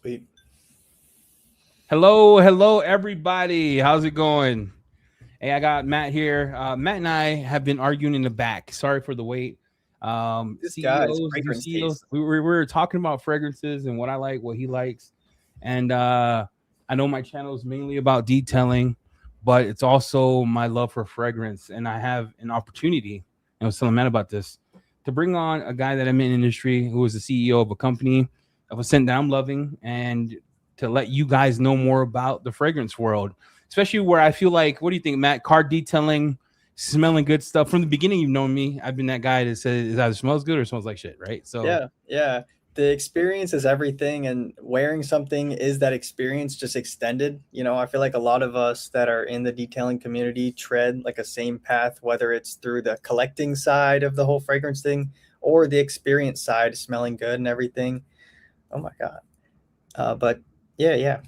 Sweet. Hello, everybody. How's it going? Hey, I got Matt here. Matt and I have been arguing in the back. Sorry for the wait. This guy's New fragrance CEOs. taste. We were talking about fragrances and what I like, what he likes, and I know my channel is mainly about detailing, but it's also my love for fragrance. And I have an opportunity. And I was telling Matt about this to bring on a guy that I'm in the industry who is the CEO of a company of a scent that I'm loving, and to let you guys know more about the fragrance world, especially where I feel like, what do you think, Matt? Car detailing, smelling good stuff. From the beginning, you've known me. I've been that guy that says it either smells good or smells like shit, right? So, Yeah. The experience is everything, and wearing something is that experience just extended. I feel like a lot of us that are in the detailing community tread like a same path, whether it's through the collecting side of the whole fragrance thing or the experience side, smelling good and everything. Oh my God. But yeah.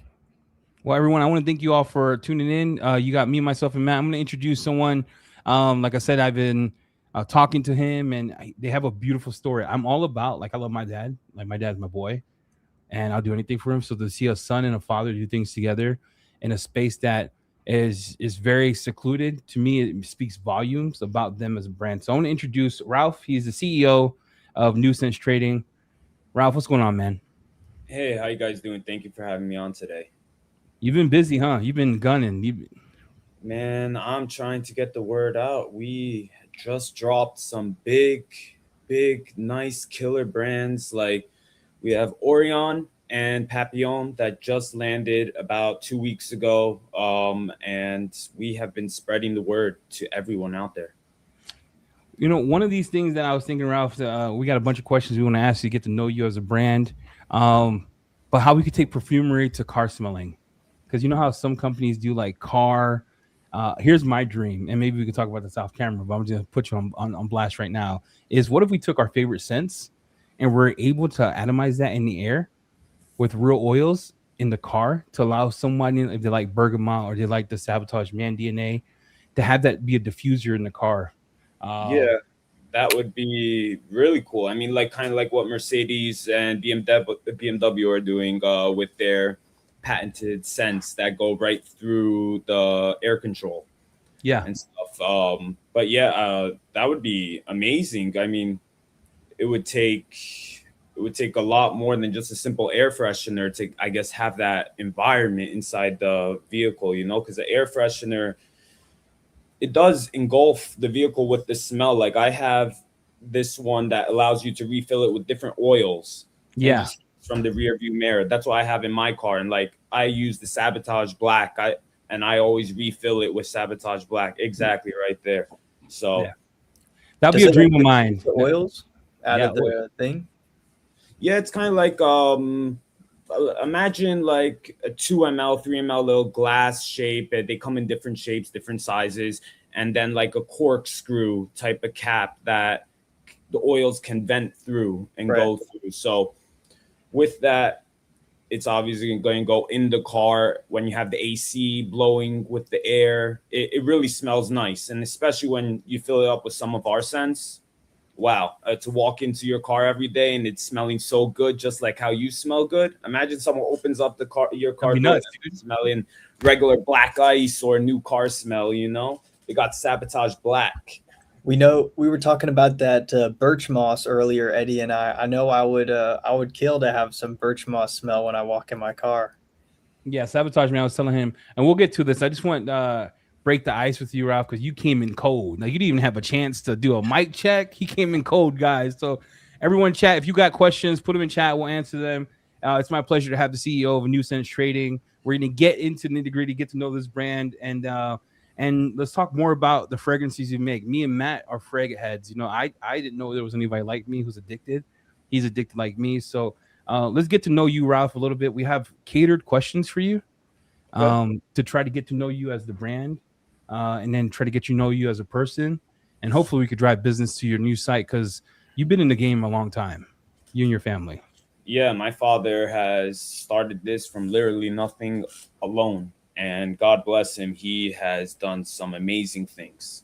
well, everyone, I want to thank you all for tuning in. You got me, myself, and Matt. I'm going to introduce someone. Like I said, I've been talking to him, and they have a beautiful story. I'm all about, like, I love my dad. Like, my dad's my boy, and I'll do anything for him. So to see a son and a father do things together in a space that is very secluded, to me, it speaks volumes about them as a brand. So I want to introduce Ralph. He's the CEO of New Sense Trading. Ralph, what's going on, man? Hey, how you guys doing? Thank you for having me on today. You've been busy, huh? You've been gunning. Man, I'm trying to get the word out. We just dropped some big, nice killer brands. Like we have Orion and Papillon that just landed about 2 weeks ago. And we have been spreading the word to everyone out there. One of these things that I was thinking, Ralph, we got a bunch of questions we want to ask you, get to know you as a brand, um, but how we could take perfumery to car smelling. Because you know how some companies do like car. Here's my dream, and maybe we can talk about this off camera, but I'm just going to put you on blast right now. Is what if we took our favorite scents and we're able to atomize that in the air with real oils in the car to allow someone, if they like bergamot or they like the sabotage man DNA, to have that be a diffuser in the car. Um, Yeah, that would be really cool. I mean, like kind of like what Mercedes and BMW are doing with their patented scents that go right through the air control yeah, and stuff. But yeah, that would be amazing. I mean, it would take it would take a lot more than just a simple air freshener to, I guess, have that environment inside the vehicle. Because the air freshener, it does engulf the vehicle with the smell. Like I have this one that allows you to refill it with different oils and yeah. just from the rear view mirror. That's what I have in my car. And like I use the Sabotage Black. I always refill it with Sabotage Black. Exactly right there. Yeah, So that'd be Does a it like dream of diffuse mine. the oils out Yeah, of the thing? yeah, it's kind of like imagine like a 2 ml, 3 ml little glass shape. They come in different shapes, different sizes, and then like a corkscrew type of cap that the oils can vent through and Right. go through. So with that, it's obviously going to go in the car when you have the AC blowing with the air. It really smells nice, and especially when you fill it up with some of our scents. Wow, to walk into your car every day and it's smelling so good, just like how you smell good. Imagine someone opens up your that'd car be door nuts, and dude. it's smelling regular black ice or new car smell. They got Sabotage Black. We know we were talking about that birch moss earlier, Eddie and I. I know I would kill to have some birch moss smell when I walk in my car. Yeah, sabotage man. I was telling him, and we'll get to this. I just want break the ice with you, Ralph, because you came in cold. Now you didn't even have a chance to do a mic check. He came in cold, guys. So everyone, chat. If you got questions, put them in chat. We'll answer them. It's my pleasure to have the CEO of New Sense Trading. We're gonna get into nitty gritty, get to know this brand, and let's talk more about the fragrances you make. Me and Matt are frag heads. I didn't know there was anybody like me who's addicted. He's addicted like me. So let's get to know you, Ralph, a little bit. We have catered questions for you Okay. to try to get to know you as the brand, and then try to get to know you as a person. And hopefully, we could drive business to your new site because you've been in the game a long time, you and your family. Yeah, my father has started this from literally nothing alone. And God bless him, he has done some amazing things.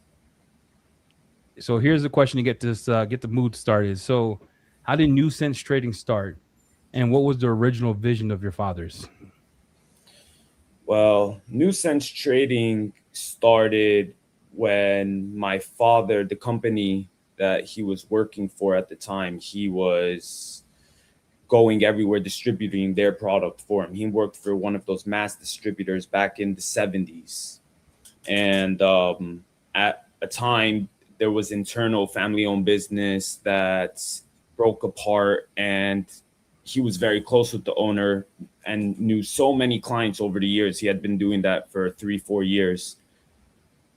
So here's the question to get the mood started. So, how did New Sense Trading start? And what was the original vision of your father's? Well, New Sense Trading started when my father, the company that he was working for at the time, he was going everywhere distributing their product for him. He worked for one of those mass distributors back in the 70s. And at a time, there was internal family owned business that broke apart, and he was very close with the owner and knew so many clients over the years. He had been doing that for 3-4 years.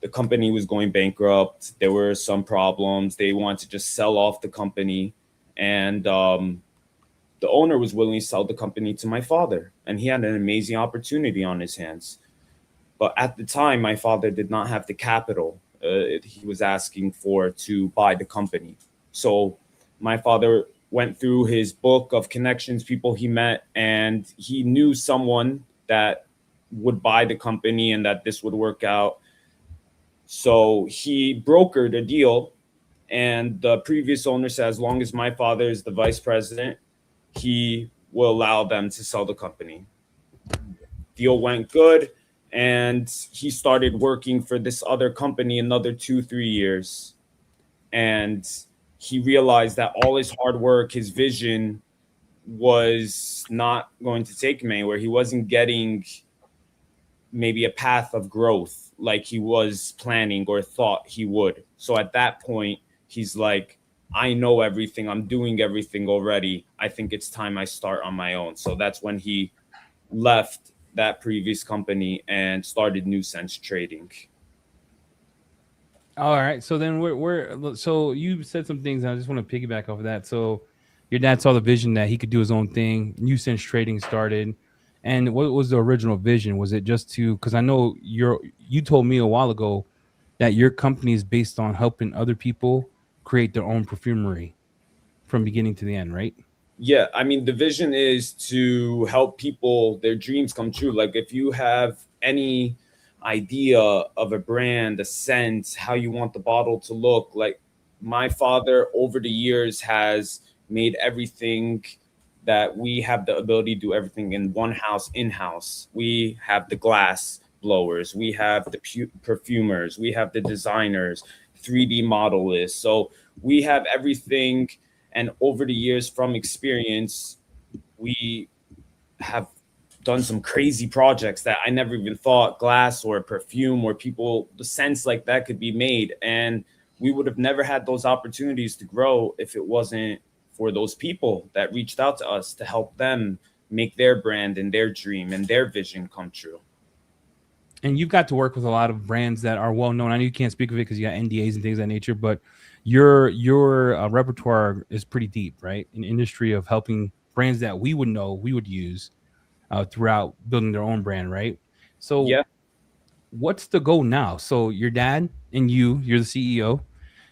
The company was going bankrupt. There were some problems. They wanted to just sell off the company. And the owner was willing to sell the company to my father. And he had an amazing opportunity on his hands. But at the time, my father did not have the capital he was asking for to buy the company. So my father went through his book of connections, people he met, and he knew someone that would buy the company and that this would work out. So he brokered a deal, and the previous owner said, as long as my father is the vice president, he will allow them to sell the company. Deal went good, and he started working for this other company another 2-3 years. And he realized that all his hard work, his vision was not going to take him anywhere. He wasn't getting maybe a path of growth like he was planning or thought he would. So at that point, he's like, I know everything. I'm doing everything already. I think it's time I start on my own. So that's when he left that previous company and started New Sense Trading. All right. So then so you said some things, and I just want to piggyback off of that. So your dad saw the vision that he could do his own thing. New Sense Trading started. And what was the original vision? Was it just to, because I know you told me a while ago that your company is based on helping other people create their own perfumery from beginning to the end, right? Yeah, I mean, the vision is to help people, their dreams come true. Like if you have any idea of a brand, a scent, how you want the bottle to look, like my father over the years has made everything that we have the ability to do everything in one house, in-house. We have the glass blowers, we have the perfumers, we have the designers, 3D modelists. So we have everything. And over the years, from experience, we have done some crazy projects that I never even thought glass or perfume or people, the scents like that could be made. And we would have never had those opportunities to grow if it wasn't for those people that reached out to us to help them make their brand and their dream and their vision come true. And you've got to work with a lot of brands that are well known. I know you can't speak of it because you got NDAs and things of that nature, but your repertoire is pretty deep, right? An industry of helping brands that we would know, we would use throughout building their own brand, right? So Yeah. what's the goal now? So your dad and you're the CEO.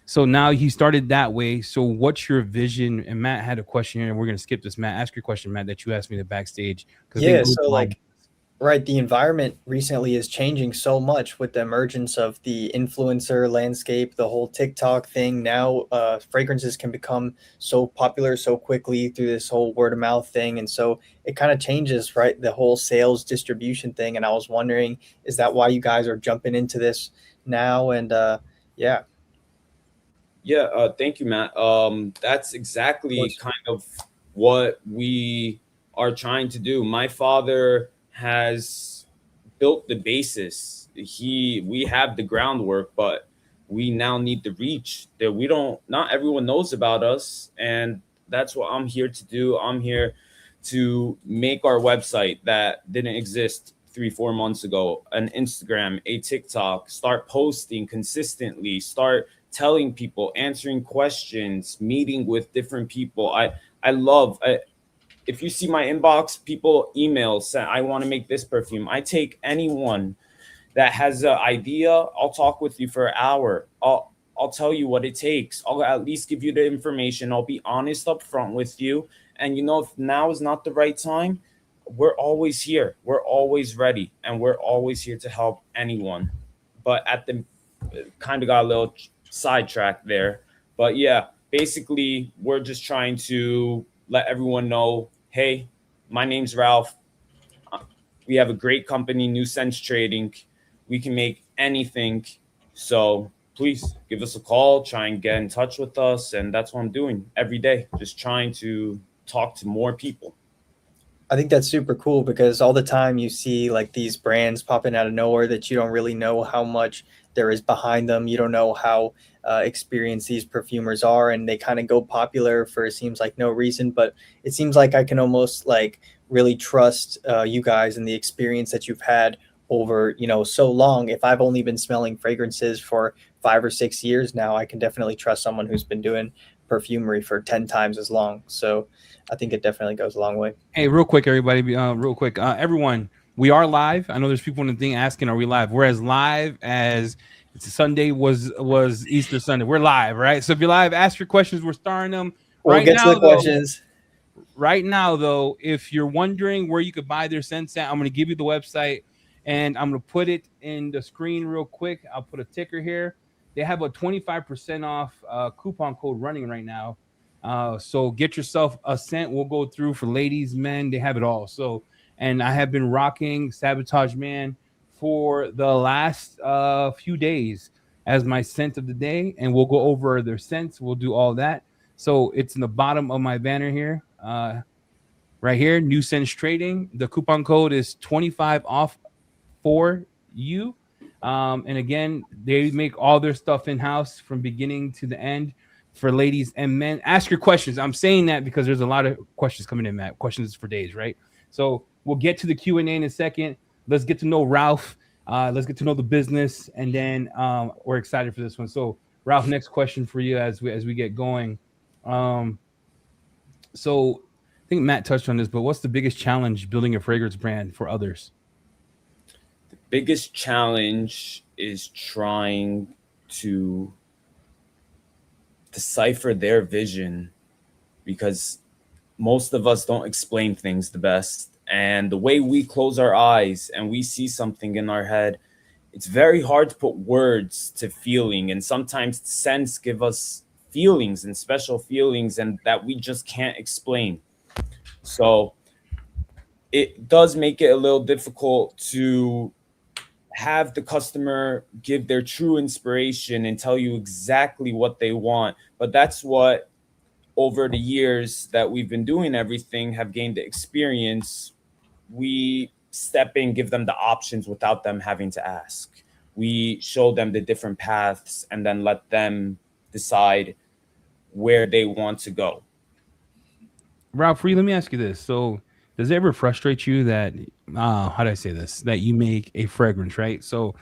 So now he started that way. So what's your vision? And Matt had a question here, and we're going to skip this. Matt, ask your question, Matt, that you asked me the backstage. Yeah, so like, right, the environment recently is changing so much with the emergence of the influencer landscape, the whole TikTok thing. Now, fragrances can become so popular so quickly through this whole word of mouth thing. And so it kind of changes, right, the whole sales distribution thing. And I was wondering, is that why you guys are jumping into this now? And yeah. Yeah, thank you, Matt. That's exactly kind of what we are trying to do. My father has built the basis. We have the groundwork, but we now need the reach. That we don't. Not everyone knows about us, and that's what I'm here to do. I'm here to make our website that didn't exist 3-4 months ago, an Instagram, a TikTok, start posting consistently, start telling people, answering questions, meeting with different people. I love, if you see my inbox, people email, say, I want to make this perfume. I take anyone that has an idea. I'll talk with you for an hour. I'll tell you what it takes. I'll at least give you the information. I'll be honest up front with you. And if now is not the right time, we're always here. We're always ready. And we're always here to help anyone. But kind of got a little sidetracked there. But yeah, basically, we're just trying to let everyone know hey, my name's Ralph. We have a great company, New Sense Trading. We can make anything. So please give us a call, try and get in touch with us. And that's what I'm doing every day, just trying to talk to more people. I think that's super cool because all the time you see like these brands popping out of nowhere that you don't really know how much there is behind them. You don't know how experienced these perfumers are, and they kind of go popular for it seems like no reason. But it seems like I can almost like really trust you guys and the experience that you've had over so long. If I've only been smelling fragrances for 5 or 6 years now, I can definitely trust someone who's been doing perfumery for 10 times as long. So I think it definitely goes a long way. Hey, real quick, everybody, real quick, everyone, we are live. I know there's people in the thing asking, are we live? We're as live as Sunday was Easter Sunday. We're live, right? So if you're live, ask your questions. We're starting them We'll right get now. to the questions. Right now, though, if you're wondering where you could buy their scents at, I'm going to give you the website, and I'm going to put it in the screen real quick. I'll put a ticker here. They have a 25% off coupon code running right now. So get yourself a scent. We'll go through for ladies, men. They have it all. So, and I have been rocking Sabotage Man for the last few days as my scent of the day, and we'll go over their scents. We'll do all that. So it's in the bottom of my banner here. Right here, New Sense Trading. The coupon code is 25 off for you. And again, they make all their stuff in-house from beginning to the end for ladies and men. Ask your questions. I'm saying that because there's a lot of questions coming in, Matt. Questions for days, right? So we'll get to the Q&A in a second. Let's get to know Ralph. Let's get to know the business, and then we're excited for this one. So Ralph, next question for you as we get going. So I think Matt touched on this, but what's the biggest challenge building a fragrance brand for others? The biggest challenge is trying to decipher their vision, because most of us don't explain things the best. And the way we close our eyes and we see something in our head, it's very hard to put words to feeling. And sometimes scents give us feelings and special feelings and that we just can't explain. So it does make it a little difficult to have the customer give their true inspiration and tell you exactly what they want. But that's what, over the years that we've been doing everything, have gained the experience. We step in, give them the options without them having to ask. We show them the different paths and then let them decide where they want to go. Ralph, let me ask you this. So does it ever frustrate you that, how do I say this, that you make a fragrance, right? So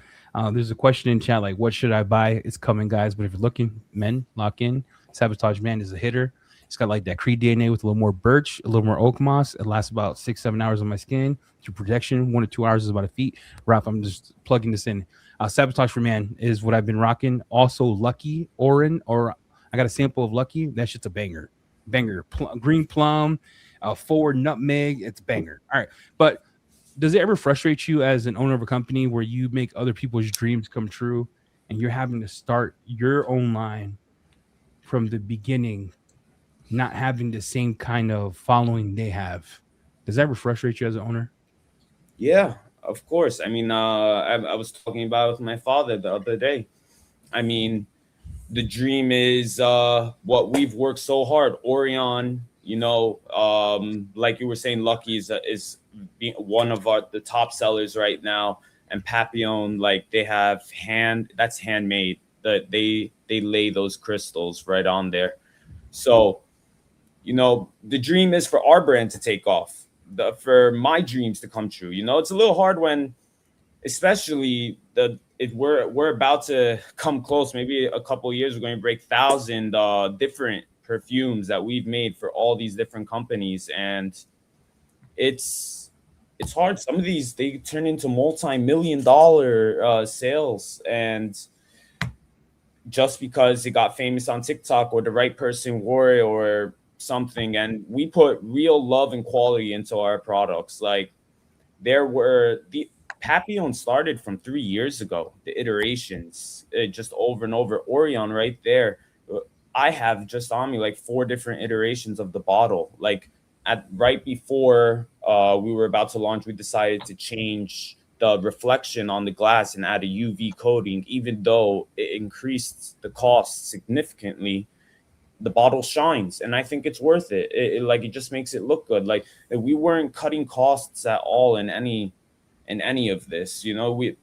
there's a question in chat, like, what should I buy? It's coming, guys. But if you're looking, men, lock in. Sabotage Man is a hitter. It's got like that Creed DNA with a little more birch, a little more oak moss. It lasts about 6-7 hours on my skin. Through protection, 1 to 2 hours is about a feet. Ralph, I'm just plugging this in. Sabotage for Man is what I've been rocking. Also, Lucky Orin, or I got a sample of Lucky. That shit's a banger. Green plum, forward nutmeg. It's banger. All right. But does it ever frustrate you as an owner of a company where you make other people's dreams come true and you're having to start your own line from the beginning, not having the same kind of following they have? Does that ever frustrate you as an owner? Yeah, of course. I mean, I was talking about it with my father the other day. I mean, the dream is what we've worked so hard. Orion, like you were saying, Lucky is one of the top sellers right now, and Papillon, like they have that's handmade. That they lay those crystals right on there. So, the dream is for our brand to take off. For my dreams to come true. It's a little hard when, especially we're about to come close. Maybe a couple of years, we're going to break 1,000 different perfumes that we've made for all these different companies, and it's hard. Some of these, they turn into multi-million-dollar sales, and just because it got famous on TikTok or the right person wore it or something. And we put real love and quality into our products. Like, the Papillon started from 3 years ago, the iterations, just over and over. Orion right there, I have just on me like 4 different iterations of the bottle. Like, right before we were about to launch, we decided to change the reflection on the glass and add a UV coating. Even though it increased the cost significantly, the bottle shines, and I think it's worth it. It just makes it look good. Like, we weren't cutting costs at all in any of this. We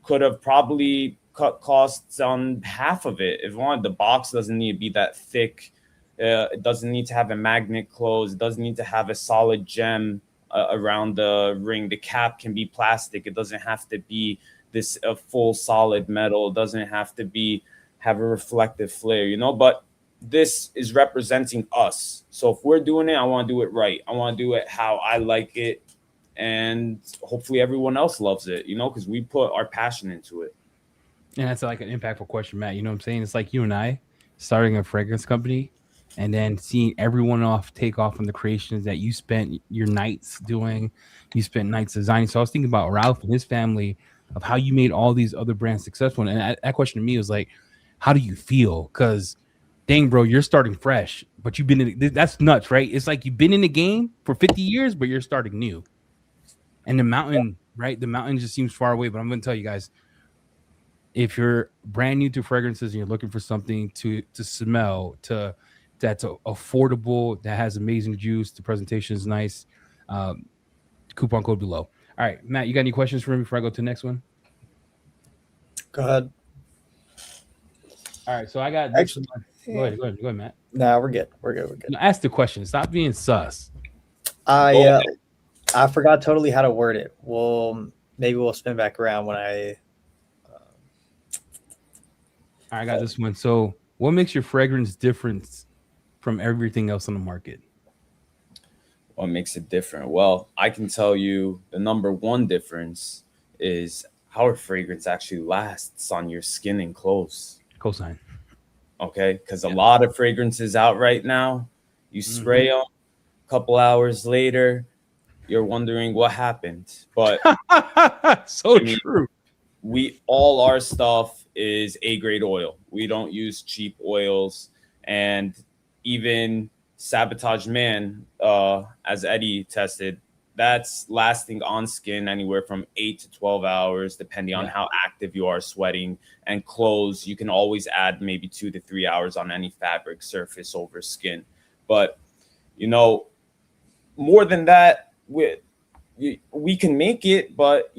could have probably cut costs on half of it if we wanted. The box doesn't need to be that thick. It doesn't need to have a magnet close. It doesn't need to have a solid gem around the ring. The cap can be plastic. It doesn't have to be this full solid metal. It doesn't have to have a reflective flare, but this is representing us. So if we're doing it, I want to do it right. I want to do it how I like it, and hopefully everyone else loves it, because we put our passion into it. And that's like an impactful question, Matt. You know what I'm saying? It's like you and I starting a fragrance company and then seeing everyone take off on the creations that you spent your nights doing. You spent nights designing. So I was thinking about Ralph and his family, of how you made all these other brands successful. And that question to me was like, how do you feel? Because dang, bro, you're starting fresh, but you've been in, that's nuts, right? It's like you've been in the game for 50 years, but you're starting new. And the mountain, right? The mountain just seems far away, but I'm going to tell you guys, if you're brand new to fragrances and you're looking for something to smell, that's affordable, that has amazing juice, the presentation is nice, coupon code below. All right, Matt, you got any questions for me before I go to the next one? Go ahead. All right, so I got Actually, go ahead, Matt. Nah, we're good. We're good. No, ask the question. Stop being sus. I forgot totally how to word it. Maybe we'll spin back around when I. I got this one. So, what makes your fragrance different from everything else on the market? What makes it different? Well, I can tell you the number one difference is our fragrance actually lasts on your skin and clothes. Cosign. Okay, because a lot of fragrances out right now, you spray them, a couple hours later, you're wondering what happened. But True. All our stuff is A-grade oil. We don't use cheap oils. And even Sabotage Man, as Eddie tested, that's lasting on skin anywhere from 8 to 12 hours, depending on how active you are sweating. And clothes, you can always add maybe 2 to 3 hours on any fabric surface over skin. But, more than that, we can make it, but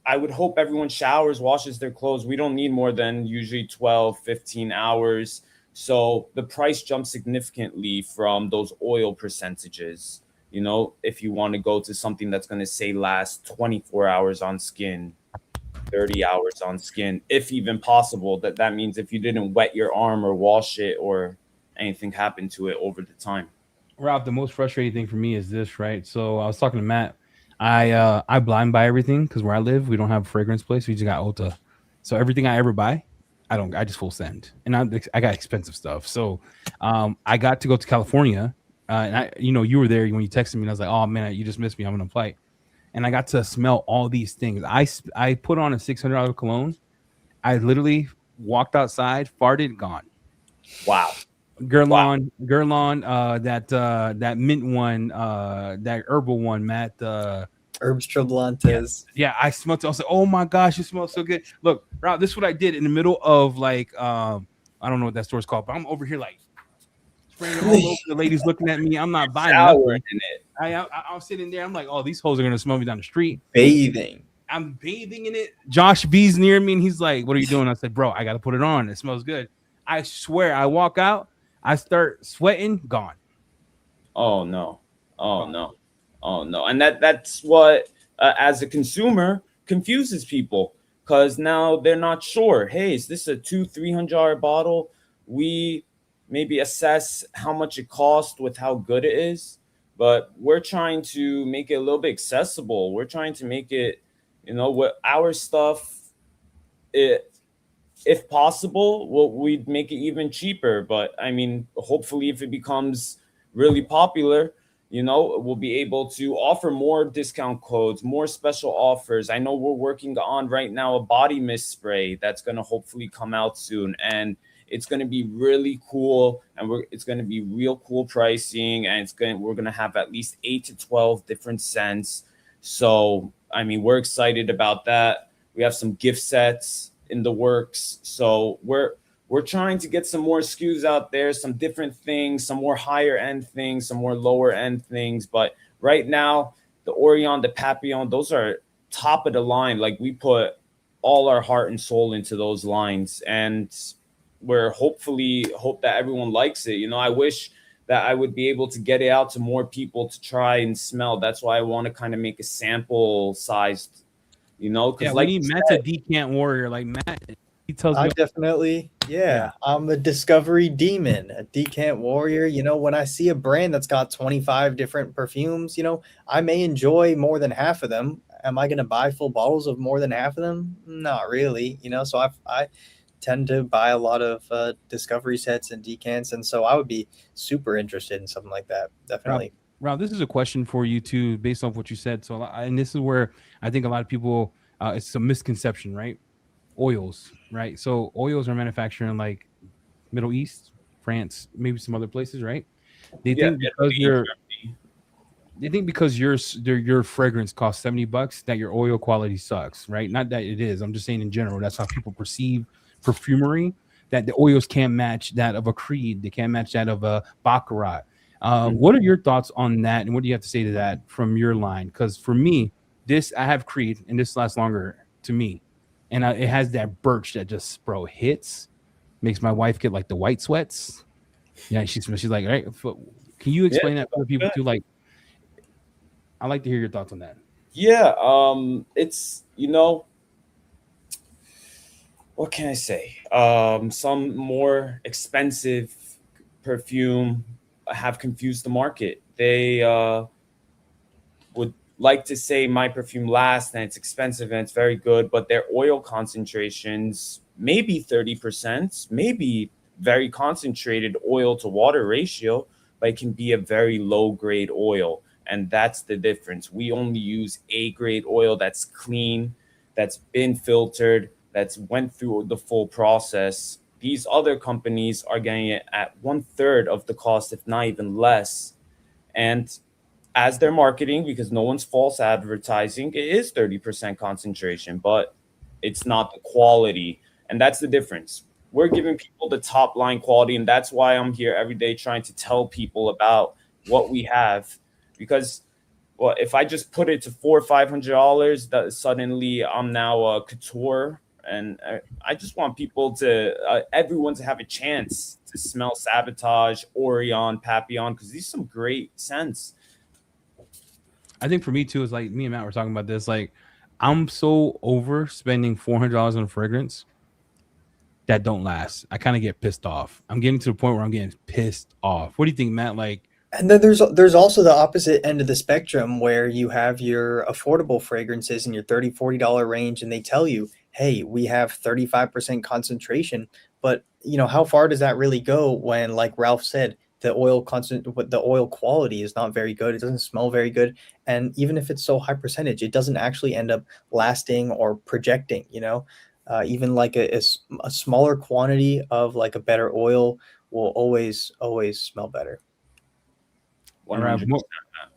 I would hope everyone showers, washes their clothes. We don't need more than usually 12, 15 hours. So the price jumps significantly from those oil percentages. If you want to go to something that's going to say last 24 hours on skin, 30 hours on skin, if even possible, that means if you didn't wet your arm or wash it or anything happened to it over the time. Ralph, the most frustrating thing for me is this, right? So I was talking to Matt. I blind buy everything because where I live, we don't have a fragrance place. We just got Ulta. So everything I ever buy, I just full send. And I got expensive stuff. So I got to go to California. And you were there when you texted me, and I was like, oh man, you just missed me. I'm on a flight. And I got to smell all these things. I put on a $600 cologne. I literally walked outside, farted, gone. Wow. Guerlain, that mint one, that herbal one, Matt. Herbs Tremblantes. Yeah, I smelled it. I was like, oh my gosh, it smells so good. Look, Rob, this is what I did in the middle of I don't know what that store's called, but I'm over here like spraying all over. The ladies looking at me. I'm not buying nothing. In it. I was sitting there. I'm like, oh, these hoes are gonna smell me down the street. Bathing. I'm bathing in it. Josh B's near me, and he's like, what are you doing? I said, bro, I got to put it on. It smells good. I swear, I walk out. I start sweating, gone. Oh no. And that's what, as a consumer, confuses people, because now they're not sure. Hey, is this a $200-$300 bottle? We maybe assess how much it costs with how good it is, but we're trying to make it a little bit accessible. We're trying to make it, what our stuff, if possible, we'd make it even cheaper. But I mean, hopefully if it becomes really popular, we'll be able to offer more discount codes, more special offers. I know we're working on right now a body mist spray that's going to hopefully come out soon. And It's going to be really cool, and it's going to be real cool pricing, and we're going to have at least 8 to 12 different scents. So, I mean, we're excited about that. We have some gift sets in the works. So we're trying to get some more SKUs out there, some different things, some more higher end things, some more lower end things. But right now, the Orion, the Papillon, those are top of the line. Like, we put all our heart and soul into those lines, and we're hope that everyone likes it. I wish that I would be able to get it out to more people to try and smell. That's why I want to kind of make a sample sized, because Yeah, we like need Matt's a decant warrior. Like Matt, he tells me. I definitely, yeah, I'm a discovery demon, a decant warrior. When I see a brand that's got 25 different perfumes, I may enjoy more than half of them. Am I going to buy full bottles of more than half of them? Not really, so I tend to buy a lot of discovery sets and decants, and so I would be super interested in something like that. Definitely. Rob, this is a question for you too, based off what you said. So, and this is where I think a lot of people, it's a misconception, right? Oils, right? So oils are manufactured in like Middle East, France, maybe some other places, right? They think because your fragrance costs $70 that your oil quality sucks, right? Not that it is. I'm just saying in general, that's how people perceive perfumery. That the oils can't match that of a Creed, they can't match that of a Baccarat. What are your thoughts on that, and what do you have to say to that from your line? Because for me, I have Creed, and this lasts longer to me, and it has that birch that just hits, makes my wife get like the white sweats. Yeah, she's like, right. Can you explain that for people too? Like, I'd like to hear your thoughts on that. Yeah, it's what can I say? Some more expensive perfume have confused the market. They would like to say my perfume lasts and it's expensive and it's very good, but their oil concentrations maybe 30%, maybe very concentrated oil to water ratio, but it can be a very low grade oil. And that's the difference. We only use A grade oil that's clean, that's been filtered, that's went through the full process. These other companies are getting it at 1/3 of the cost, if not even less. And as they're marketing, because no one's false advertising, it is 30% concentration, but it's not the quality. And that's the difference. We're giving people the top line quality. And that's why I'm here every day trying to tell people about what we have. Because, well, if I just put it to $400 or $500, that suddenly I'm now a couture. And I just want people everyone to have a chance to smell Sabotage, Orion, Papillon, because these are some great scents. I think for me too, is like me and Matt were talking about this. Like, I'm so over spending $400 on a fragrance that don't last. I kind of get pissed off. I'm getting to the point where I'm getting pissed off. What do you think, Matt? Like, and then there's also the opposite end of the spectrum where you have your affordable fragrances in your $30-$40 range, and they tell you, hey, we have 35% concentration. But how far does that really go when, like Ralph said, the oil quality is not very good. It doesn't smell very good. And even if it's so high percentage, it doesn't actually end up lasting or projecting, even like a smaller quantity of like a better oil will always smell better. All right,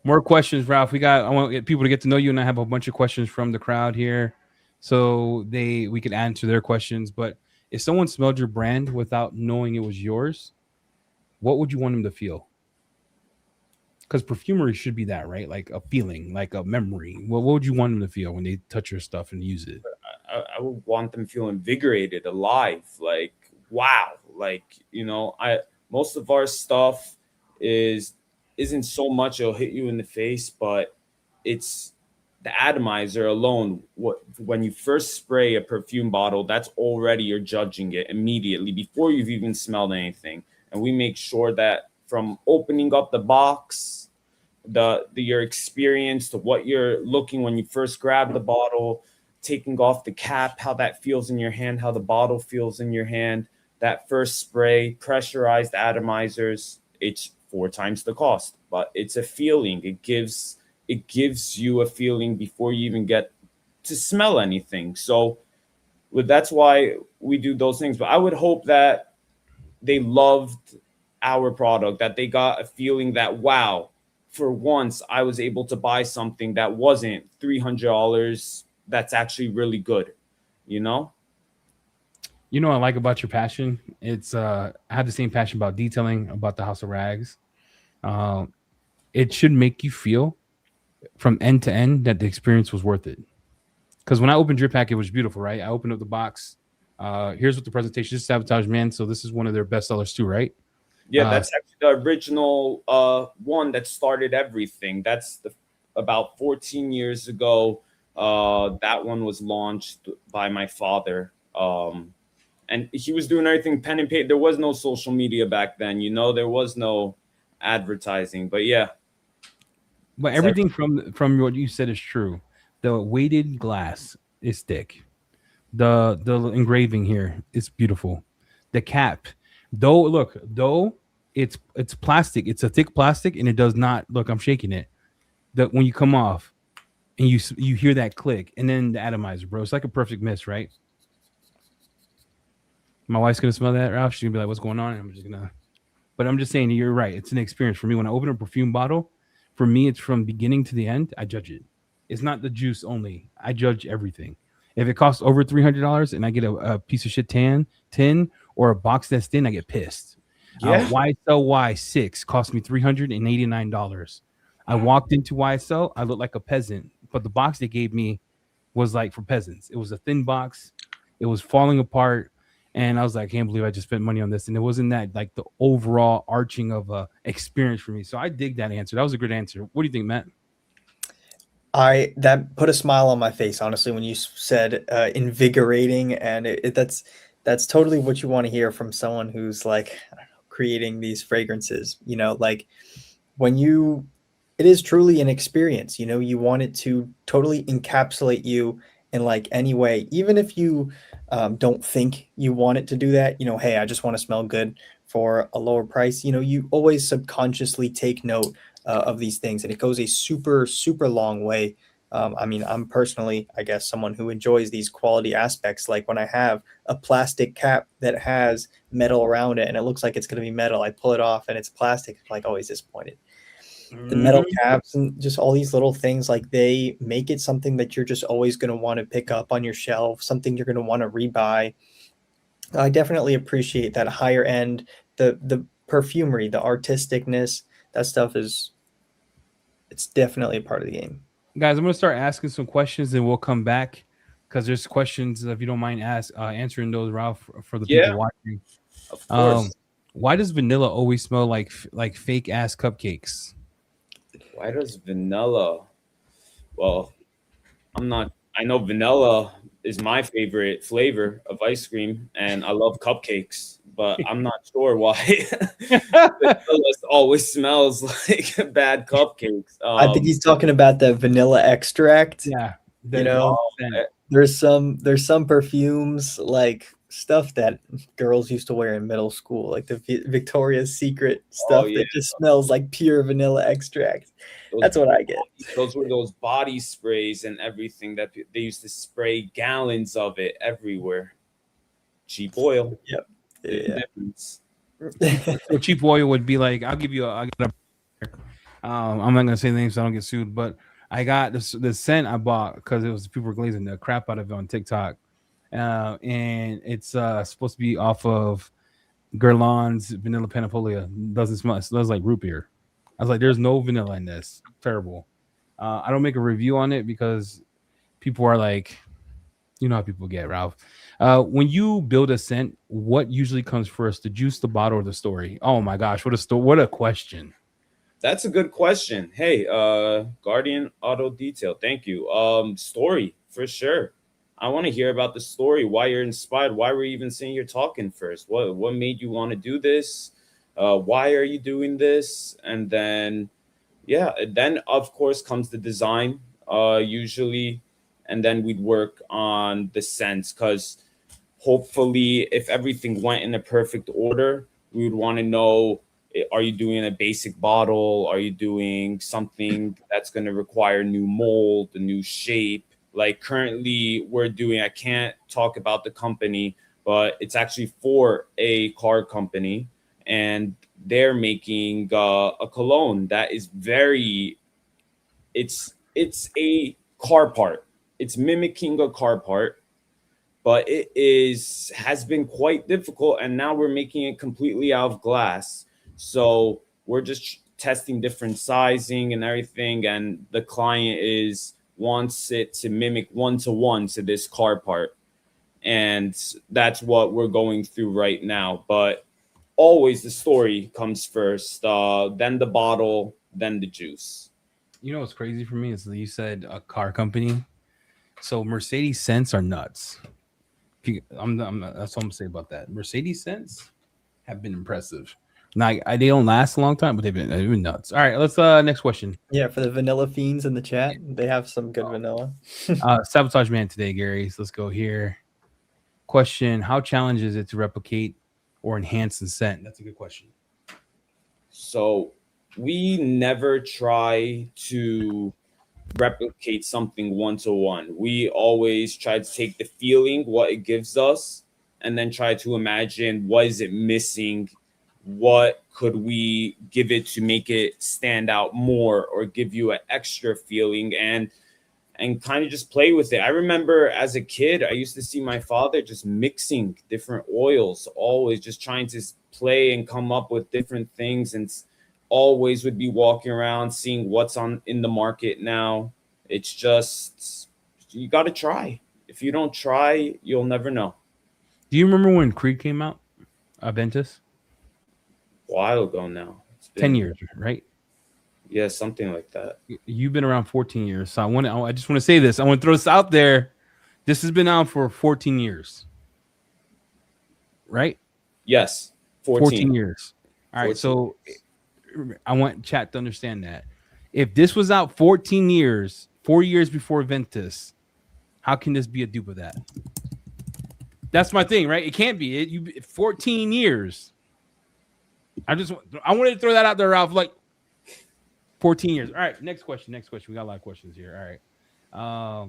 more questions, Ralph. I want to get people to get to know you, and I have a bunch of questions from the crowd here, so we can answer their questions. But if someone smelled your brand without knowing it was yours, what would you want them to feel? Because perfumery should be that, right? Like a feeling, like a memory. What would you want them to feel when they touch your stuff and use it? I would want them to feel invigorated, alive, like wow, like most of our stuff isn't so much it'll hit you in the face, but it's the atomizer alone. When you first spray a perfume bottle, that's already you're judging it immediately before you've even smelled anything. And we make sure that from opening up the box, your experience to what you're looking when you first grab the bottle, taking off the cap, how that feels in your hand, how the bottle feels in your hand, that first spray, pressurized atomizers, it's 4 times the cost, but it's a feeling. It gives you a feeling before you even get to smell anything. So that's why we do those things. But I would hope that they loved our product, that they got a feeling that, wow, for once I was able to buy something that wasn't $300 that's actually really good, you know? You know what I like about your passion? It's I have the same passion about detailing, about the House of Rags. Um, it should make you feel from end to end that the experience was worth it. Because when I opened Drip Pack, it was beautiful, right? I opened up the box. Here's what the presentation is. Sabotage Man. So this is one of their best sellers too, right? Yeah, that's actually the original one that started everything. That's about 14 years ago. That one was launched by my father. And he was doing everything pen and paper. There was no social media back then, you know, there was no advertising. But yeah. But everything from what you said is true. The weighted glass is thick. The engraving here is beautiful. The cap, though it's plastic. It's a thick plastic, and it does not look. I'm shaking it. That when you come off, and you hear that click, and then the atomizer, bro. It's like a perfect mist, right? My wife's gonna smell that, Ralph. She's gonna be like, "What's going on?" And I'm just gonna. But I'm just saying, you're right. It's an experience for me. When I open a perfume bottle, for me, it's from beginning to the end. I judge it. It's not the juice only. I judge everything. If it costs over $300 and I get a piece of shit tin or a box that's thin, I get pissed. Yeah. YSL Y6 cost me $389. I walked into YSL. I looked like a peasant, but the box they gave me was like for peasants. It was a thin box. It was falling apart. And I was like, I can't believe I just spent money on this. And it wasn't that like the overall arching of experience for me. So I dig that answer. That was a good answer. What do you think, Matt? That put a smile on my face, honestly, when you said invigorating, and that's totally what you want to hear from someone who's like, I don't know, creating these fragrances. You know, like when it is truly an experience. You know, you want it to totally encapsulate you in like any way, even if you don't think you want it to do that. You know, hey, I just want to smell good for a lower price. You know, you always subconsciously take note of these things, and it goes a super, super long way. I mean, I'm personally, I guess, someone who enjoys these quality aspects. Like when I have a plastic cap that has metal around it and it looks like it's going to be metal, I pull it off and it's plastic. I'm like always disappointed. The metal caps and just all these little things, like they make it something that you're just always going to want to pick up on your shelf, something you're going to want to rebuy. I definitely appreciate that higher end, the perfumery, the artisticness. That stuff it's definitely a part of the game. Guys, I'm gonna start asking some questions, and we'll come back because there's questions. If you don't mind answering those, Ralph, for the people watching. Of course. Why does vanilla always smell like fake ass cupcakes? Why does vanilla? Well, I know vanilla is my favorite flavor of ice cream, and I love cupcakes, but I'm not sure why vanilla always smells like bad cupcakes. I think he's talking about the vanilla extract. Yeah, You know, there's some perfumes, like stuff that girls used to wear in middle school, like the Victoria's Secret stuff that just smells like pure vanilla extract. That's what I get. Those were those body sprays and everything that they used to spray gallons of it everywhere. Cheap oil. Yep. Yeah. So cheap oil would be like, I'm not gonna say names so I don't get sued, but I got the scent I bought because it was people were glazing the crap out of it on TikTok, and it's supposed to be off of Guerlain's Vanilla Panapolia. Doesn't smell. It smells like root beer. I was like, there's no vanilla in this. Terrible. I don't make a review on it because people are like, you know how people get, Ralph. When you build a scent, what usually comes first, the juice, the bottle, or the story? Oh my gosh, what a question. That's a good question. Hey, Guardian Auto Detail, thank you. Story for sure. I want to hear about the story, why you're inspired, why we're even saying you're talking first. What made you want to do this? Why are you doing this? And then, then of course comes the design, usually, and then we'd work on the scents, because hopefully if everything went in a perfect order, we would want to know, are you doing a basic bottle? Are you doing something that's going to require new mold, a new shape? Like currently we're doing, I can't talk about the company, but it's actually for a car company, and they're making a cologne that is very it's a car part. It's mimicking a car part, but it is has been quite difficult, and now we're making it completely out of glass. So we're just testing different sizing and everything, and the client is wants it to mimic one to one to this car part, and that's what we're going through right now. But always the story comes first, then the bottle, then the juice. You know what's crazy for me is that you said a car company. So Mercedes Cents are nuts. That's what I'm gonna say about that. Mercedes Cents have been impressive. Now they don't last a long time, but they've been nuts. All right, let's next question. Yeah, for the vanilla fiends in the chat, they have some good vanilla. Sabotage Man today, Gary. So let's go here. Question: how challenging is it to replicate or enhance the scent? That's a good question. So we never try to replicate something one to one. We always try to take the feeling, what it gives us, and then try to imagine what is it missing, what could we give it to make it stand out more or give you an extra feeling, and kind of just play with it. I remember as a kid, I used to see my father just mixing different oils, always just trying to play and come up with different things, and always would be walking around seeing what's on in the market now. It's just, you got to try. If you don't try, you'll never know. Do you remember when Creed came out? Ventus? A while ago now. It's been 10 years, right? Yeah, something like that. You've been around 14 years. So I just want to say this. I want to throw this out there. This has been out for 14 years. Right? Yes. 14 years. All right. 14 So years. I want chat to understand that. If this was out 14 years, 4 years before Ventus, how can this be a dupe of that? That's my thing, right? It can't be. 14 years. I wanted to throw that out there, Ralph. Like 14 years. All right, next question. We got a lot of questions here. All right.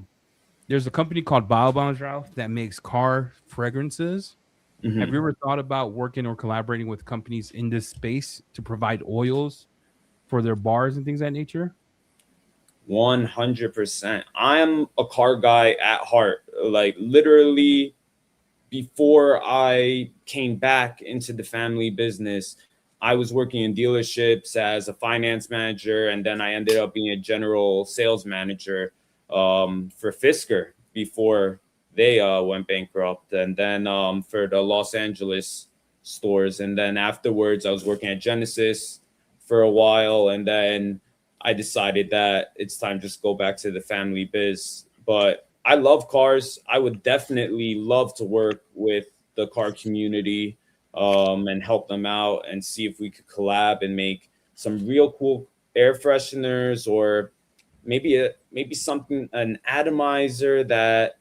There's a company called BioBonds, Ralph, that makes car fragrances. Mhm. Have you ever thought about working or collaborating with companies in this space to provide oils for their bars and things of that nature? 100%. I'm a car guy at heart. Like literally before I came back into the family business, I was working in dealerships as a finance manager, and then I ended up being a general sales manager for Fisker before they went bankrupt, and then for the Los Angeles stores. And then afterwards, I was working at Genesis for a while, and then I decided that it's time to just go back to the family biz. But I love cars. I would definitely love to work with the car community and help them out and see if we could collab and make some real cool air fresheners, or maybe something, an atomizer that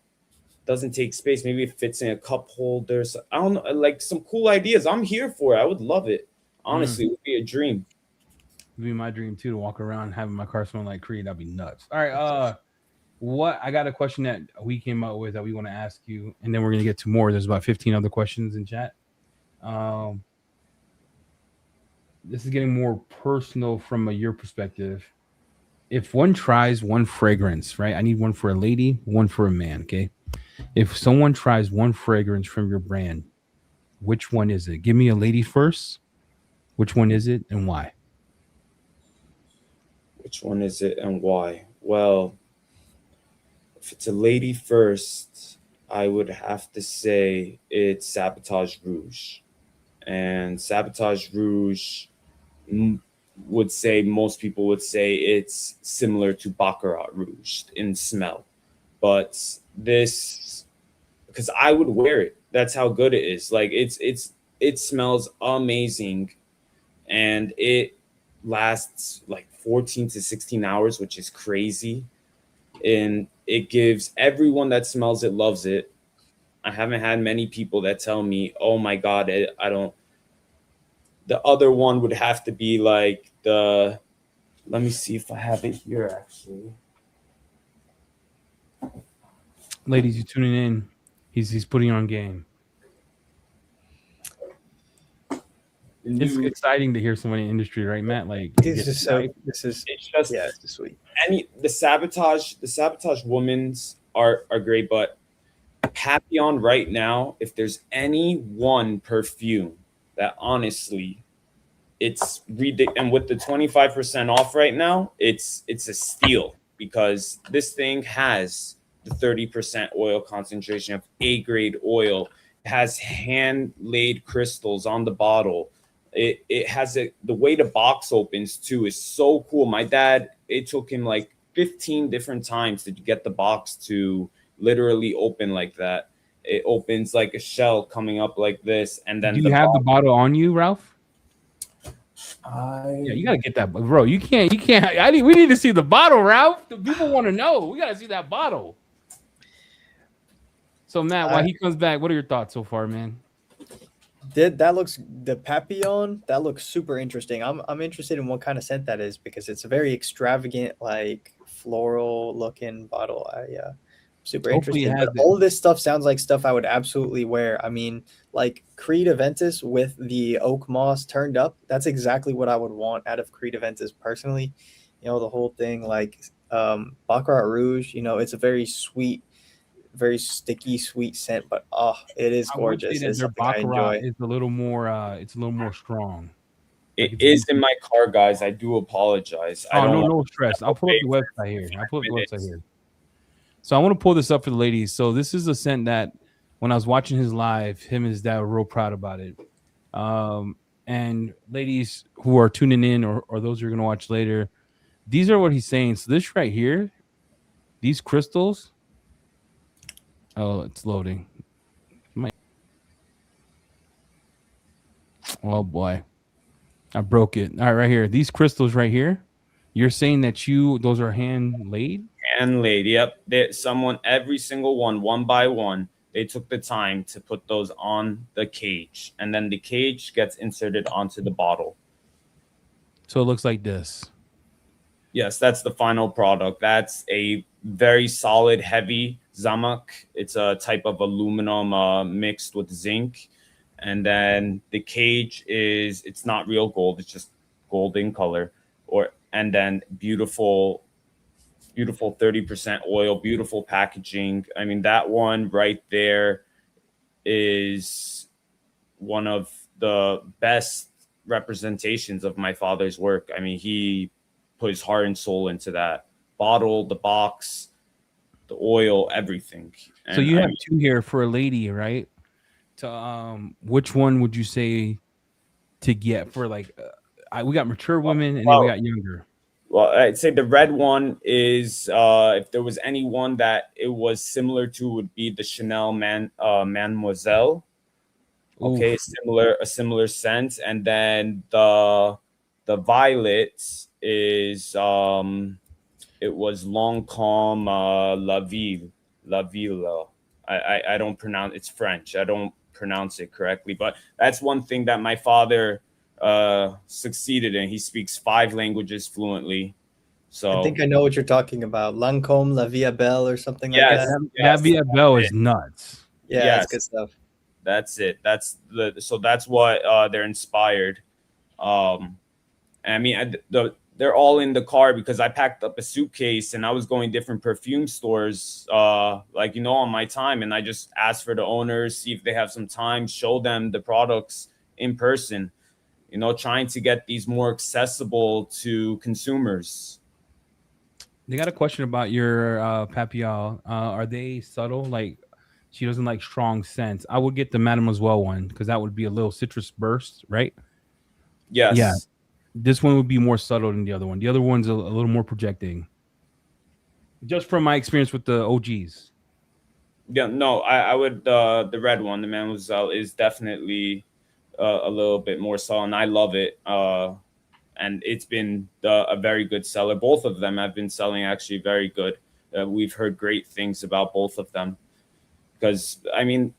doesn't take space. Maybe it fits in a cup holder. So, I don't know, like some cool ideas. I'm here for it. I would love it. Honestly, it would be a dream. It'd be my dream too, to walk around having my car smell like Creed. That'd be nuts. All right. I got a question that we came up with that we want to ask you, and then we're gonna get to more. There's about 15 other questions in chat. This is getting more personal from your perspective. If one tries one fragrance, right? I need one for a lady, one for a man. Okay. If someone tries one fragrance from your brand, which one is it? Give me a lady first. Which one is it and why? Which one is it and why? Well, if it's a lady first, I would have to say it's Sabotage Rouge. And Sabotage Rouge most people would say it's similar to Baccarat Rouge in smell. But this, because I would wear it. That's how good it is. Like it smells amazing, and it lasts like 14 to 16 hours, which is crazy. And it gives everyone that smells it loves it. I haven't had many people that tell me, "Oh my God, I don't." The other one would have to be like let me see if I have it here actually. Ladies, you tuning in. He's putting on game. It's new. exciting to hear someone in the industry, right, Matt? Like, This is so. This is It's just yeah. It's sweet. the sabotage women's are great, but Papillon right now, if there's any one perfume that honestly it's and with the 25% off right now, it's a steal because this thing has the 30% oil concentration of A grade oil. It has hand laid crystals on the bottle. It has the way the box opens too is so cool. My dad, it took him like 15 different times to get the box to literally open like that. It opens like a shell coming up like this, and do then you have the bottle on you, Ralph? Yeah, you I gotta get that, bro. You can't. We need to see the bottle, Ralph. The people want to know. We gotta see that bottle. So Matt, while he comes back, what are your thoughts so far, man? That looks the Papillon. That looks super interesting. I'm interested in what kind of scent that is because it's a very extravagant, like floral looking bottle. Super Hopefully, it interested. has But it. all of this stuff sounds like stuff I would absolutely wear. I mean, like Creed Aventus with the oak moss turned up. That's exactly what I would want out of Creed Aventus personally. The whole thing like Baccarat Rouge. It's a very sweet, very sticky, sweet scent, but it is I would say gorgeous. that It's their something I baccarat enjoy. is a little more. It's a little more strong. Like it it's is in my car, guys. I do apologize. I Oh don't no, want no stress. I'll pull up the wait website here. I'll pull up the website minutes. here. So I want to pull this up for the ladies. So this is a scent that when I was watching his live, him and his dad were real proud about it. And ladies who are tuning in or those who are going to watch later, these are what he's saying. So this right here, these crystals. Oh, it's loading. Oh boy, I broke it. All right, right here. These crystals right here. You're saying that those are hand laid? And laid, yep. Someone, every single one by one, they took the time to put those on the cage, and then the cage gets inserted onto the bottle. So it looks like this. Yes, that's the final product. That's a very solid, heavy zamak. It's a type of aluminum mixed with zinc. And then the cage it's not real gold. It's just golden color. And then beautiful 30% oil, beautiful packaging. I mean, that one right there is one of the best representations of my father's work. I mean, he put his heart and soul into that bottle, the box, the oil, everything. So you have two here for a lady, right? To which one would you say to get for like we got mature women and then we got younger? Well, I'd say the red one is if there was any one that it was similar to would be the Chanel Mademoiselle. Okay, a similar scent, and then the violet is it was Lancôme La Ville. I don't pronounce, it's French. I don't pronounce it correctly, but that's one thing that my father succeeded in. He speaks 5 languages fluently. So I think I know what you're talking about. Lancôme La Vie Belle or something like that. La Vie Belle is nuts. Yeah, yes. That's good stuff. That's it. That's what they're inspired. I mean, they're all in the car because I packed up a suitcase and I was going different perfume stores, on my time, and I just asked for the owners, see if they have some time, show them the products in person. Trying to get these more accessible to consumers. They got a question about your Papillon. Are they subtle? Like, she doesn't like strong scents. I would get the Mademoiselle one because that would be a little citrus burst, right? Yes. Yeah. This one would be more subtle than the other one. The other one's a little more projecting. Just from my experience with the OGs. Yeah, no, I would the red one, the Mademoiselle, is definitely a little bit more subtle, and I love it. And it's been a very good seller. Both of them have been selling actually very good. We've heard great things about both of them because, I mean,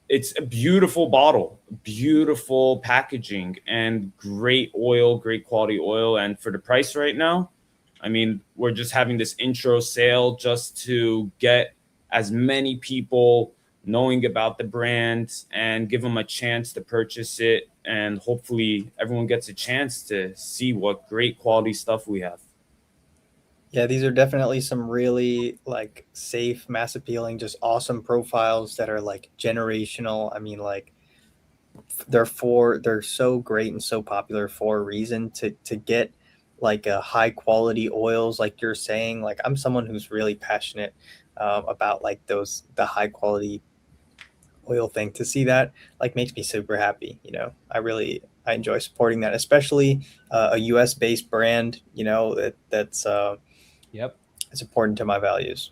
it's a beautiful bottle, beautiful packaging, and great oil, great quality oil. And for the price right now, I mean, we're just having this intro sale just to get as many people knowing about the brand, and give them a chance to purchase it. And hopefully everyone gets a chance to see what great quality stuff we have. Yeah, these are definitely some really like safe, mass appealing, just awesome profiles that are like generational. I mean, like they're so great and so popular for a reason to get like a high quality oils like you're saying. Like I'm someone who's really passionate about like the high quality oil thing. To see that like makes me super happy. I enjoy supporting that, especially a US based brand. That's Yep. it's important to my values.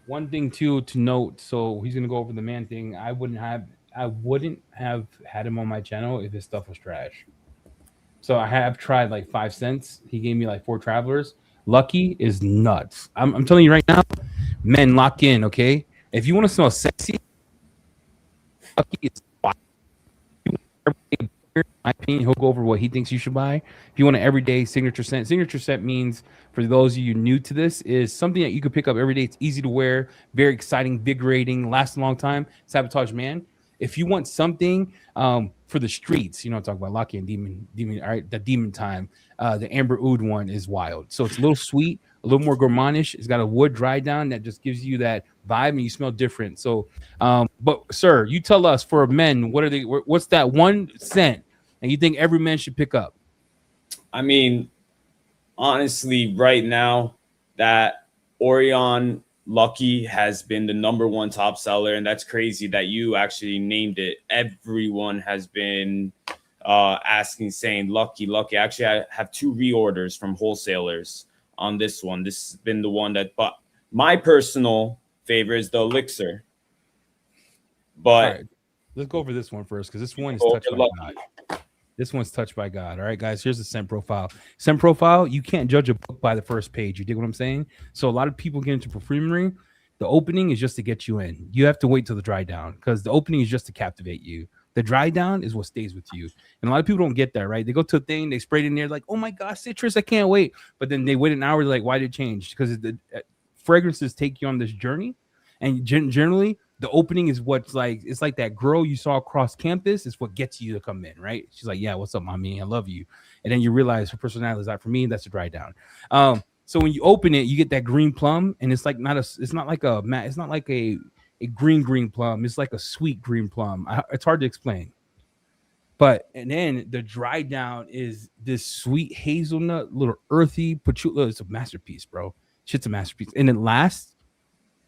One thing too to note. So he's gonna go over the man thing. I wouldn't have had him on my channel if his stuff was trash. So I have tried like 5 cents. He gave me like 4 travelers. Lucky is nuts. I'm telling you right now, men, lock in, okay? If you want to smell sexy, Lucky is fire. In my opinion, he'll go over what he thinks you should buy. If you want an everyday signature scent means, for those of you new to this, is something that you can pick up every day. It's easy to wear, very exciting, invigorating, lasts a long time. Sabotage Man. If you want something for the streets, talk about Lucky and Demon. All right, the Demon Time. The Amber Oud one is wild. So it's a little sweet, a little more gourmandish. It's got a wood dry down that just gives you that vibe, and you smell different. So, but sir, you tell us, for men, what's that 1 cent, and you think every man should pick up? I mean, honestly, right now, that Orion Lucky has been the #1 top seller, and that's crazy that you actually named it. Everyone has been asking, saying Lucky, Lucky. Actually, I have 2 reorders from wholesalers on this one. This has been the one that, but my personal favorite is the Elixir. But right, let's go over this one first, because this one is touched by God. This one's touched by God. All right, guys, here's the scent profile. Scent profile, you can't judge a book by the first page. You dig what I'm saying? So a lot of people get into perfumery. The opening is just to get you in. You have to wait till the dry down, because the opening is just to captivate you. The dry down is what stays with you. And a lot of people don't get that, right? They go to a thing, they spray it in there, like, oh my God, citrus, I can't wait. But then they wait an hour, like, why did it change? Because the fragrances take you on this journey. And generally, the opening is what's like, it's like that girl you saw across campus is what gets you to come in, right? She's like, yeah, what's up, mommy? I love you. And then you realize her personality is not for me. That's a dry down. So when you open it, you get that green plum, and it's like it's not like a green plum. It's like a sweet green plum. It's hard to explain. But and then the dry down is this sweet hazelnut, little earthy patchouli. It's a masterpiece, bro. Shit's a masterpiece. And it lasts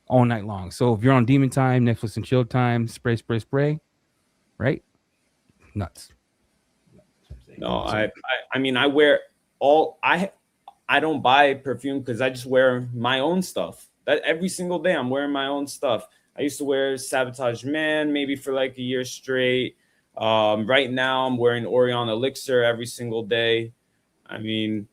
all night long. So if you're on Demon Time, Netflix and chill time, spray, right? Nuts. No, I mean, I wear all I don't buy perfume because I just wear my own stuff. That every single day I'm wearing my own stuff. I used to wear Sabotage Man maybe for like a year straight. Right now I'm wearing Orion Elixir every single day. I mean,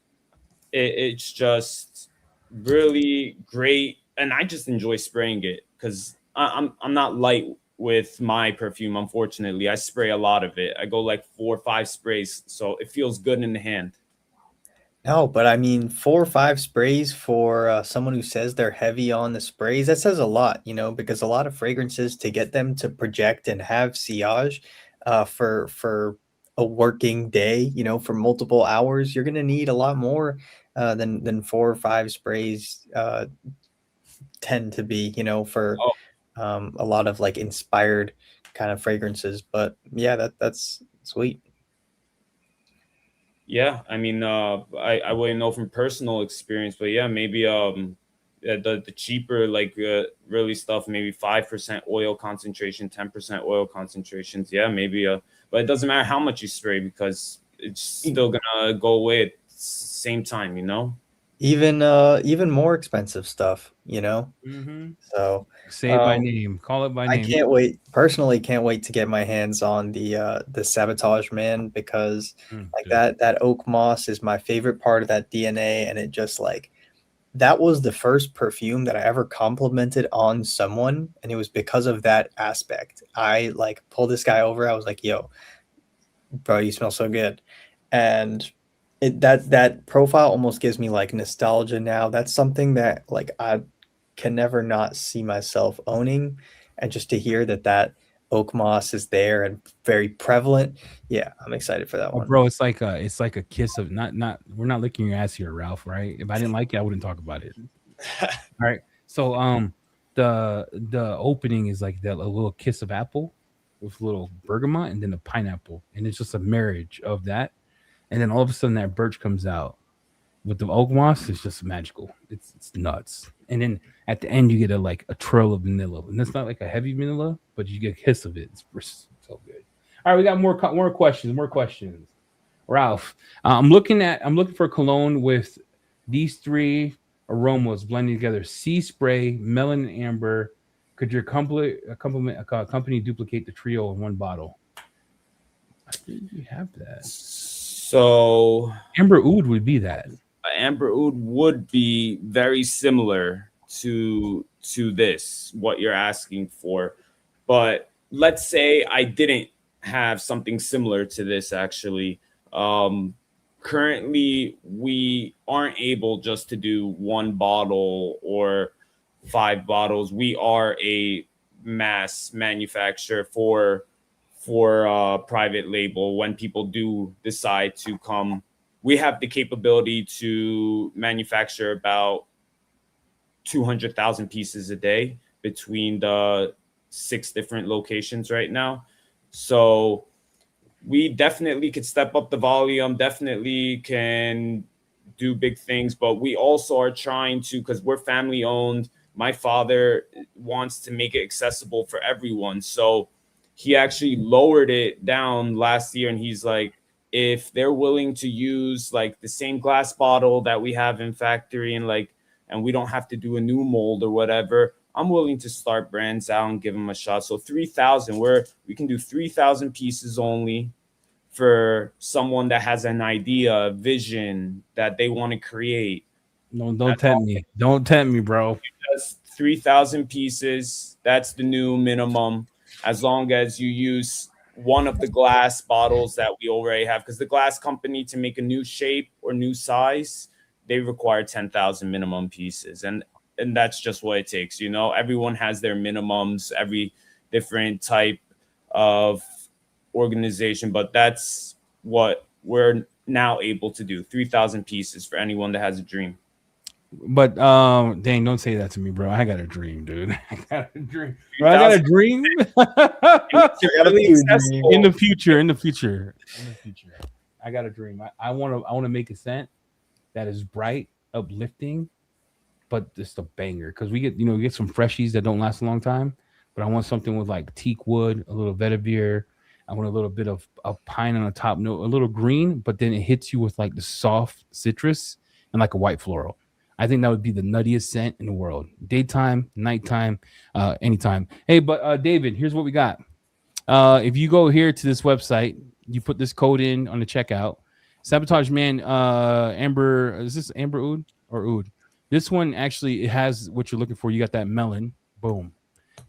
it's just really great, and I just enjoy spraying it because I'm not light with my perfume. Unfortunately, I spray a lot of it. I go like 4 or 5 sprays, so it feels good in the hand. No, but I mean, 4 or 5 sprays for someone who says they're heavy on the sprays, that says a lot, because a lot of fragrances, to get them to project and have sillage for a working day, for multiple hours, you're going to need a lot more than 4 or 5 sprays tend to be, for a lot of like inspired kind of fragrances. But yeah, that's sweet. Yeah, I mean, I wouldn't know from personal experience, but yeah, maybe the cheaper like really stuff, maybe 5% oil concentration, 10% oil concentrations. Yeah, maybe but it doesn't matter how much you spray because it's still gonna go away at the same time, Even more expensive stuff, Mm-hmm. So say it by name, call it by name. I can't wait to get my hands on the Sabotage Man, because that oak moss is my favorite part of that DNA, and it just like, that was the first perfume that I ever complimented on someone, and it was because of that aspect. I like pulled this guy over. I was like, yo, bro, you smell so good. And that profile almost gives me like nostalgia now. That's something that like I can never not see myself owning. and just to hear that oak moss is there and very prevalent. Yeah, I'm excited for that Oh, one. bro, it's like a kiss of not. We're not licking your ass here, Ralph. Right? If I didn't like it, I wouldn't talk about it. All right. So the opening is like that a little kiss of apple with a little bergamot and then a pineapple, and it's just a marriage of that. And then all of a sudden that birch comes out with the oak moss. It's just magical. It's nuts. And then at the end you get a trail of vanilla, and it's not like a heavy vanilla, but you get a hiss of it. It's so good. All right, we got more questions. More questions. Ralph, I'm looking for cologne with these three aromas blending together: sea spray, melon, and amber. Could your company duplicate the trio in one bottle? I think we have that. So Amber oud would be that. Amber oud would be very similar to this, what you're asking for. But let's say I didn't have something similar to this actually. Currently, we aren't able just to do one bottle or 5 bottles. We are a mass manufacturer for private label. When people do decide to come, we have the capability to manufacture about 200,000 pieces a day between the 6 different locations right now. So we definitely could step up the volume, definitely can do big things, but we also are trying to, because we're family owned, my father wants to make it accessible for everyone. So he actually lowered it down last year, and he's like, if they're willing to use like the same glass bottle that we have in factory and we don't have to do a new mold or whatever, I'm willing to start brands out and give them a shot. So 3,000, we can do 3,000 pieces only for someone that has an idea, a vision that they want to create. No, don't tempt me. Don't tempt me, bro. That's 3,000 pieces. That's the new minimum. As long as you use one of the glass bottles that we already have, because the glass company, to make a new shape or new size, they require 10,000 minimum pieces. And that's just what it takes. You know, everyone has their minimums, every different type of organization, but that's what we're now able to do. 3,000 pieces for anyone that has a dream. But dang, don't say that to me, bro. I got a dream, dude. I got a dream. Bro, I got a dream. In the future. I got a dream. I want to make a scent that is bright, uplifting, but just a banger. Because we get some freshies that don't last a long time. But I want something with like teak wood, a little vetiver. I want a little bit of pine on the top note, a little green, but then it hits you with like the soft citrus and like a white floral. I think that would be the nuttiest scent in the world. Daytime, nighttime, anytime. Hey, but David, here's what we got. If you go here to this website, you put this code in on the checkout. Sabotage Man, Amber, is this Amber Oud or Oud? This one actually, it has what you're looking for. You got that melon, boom.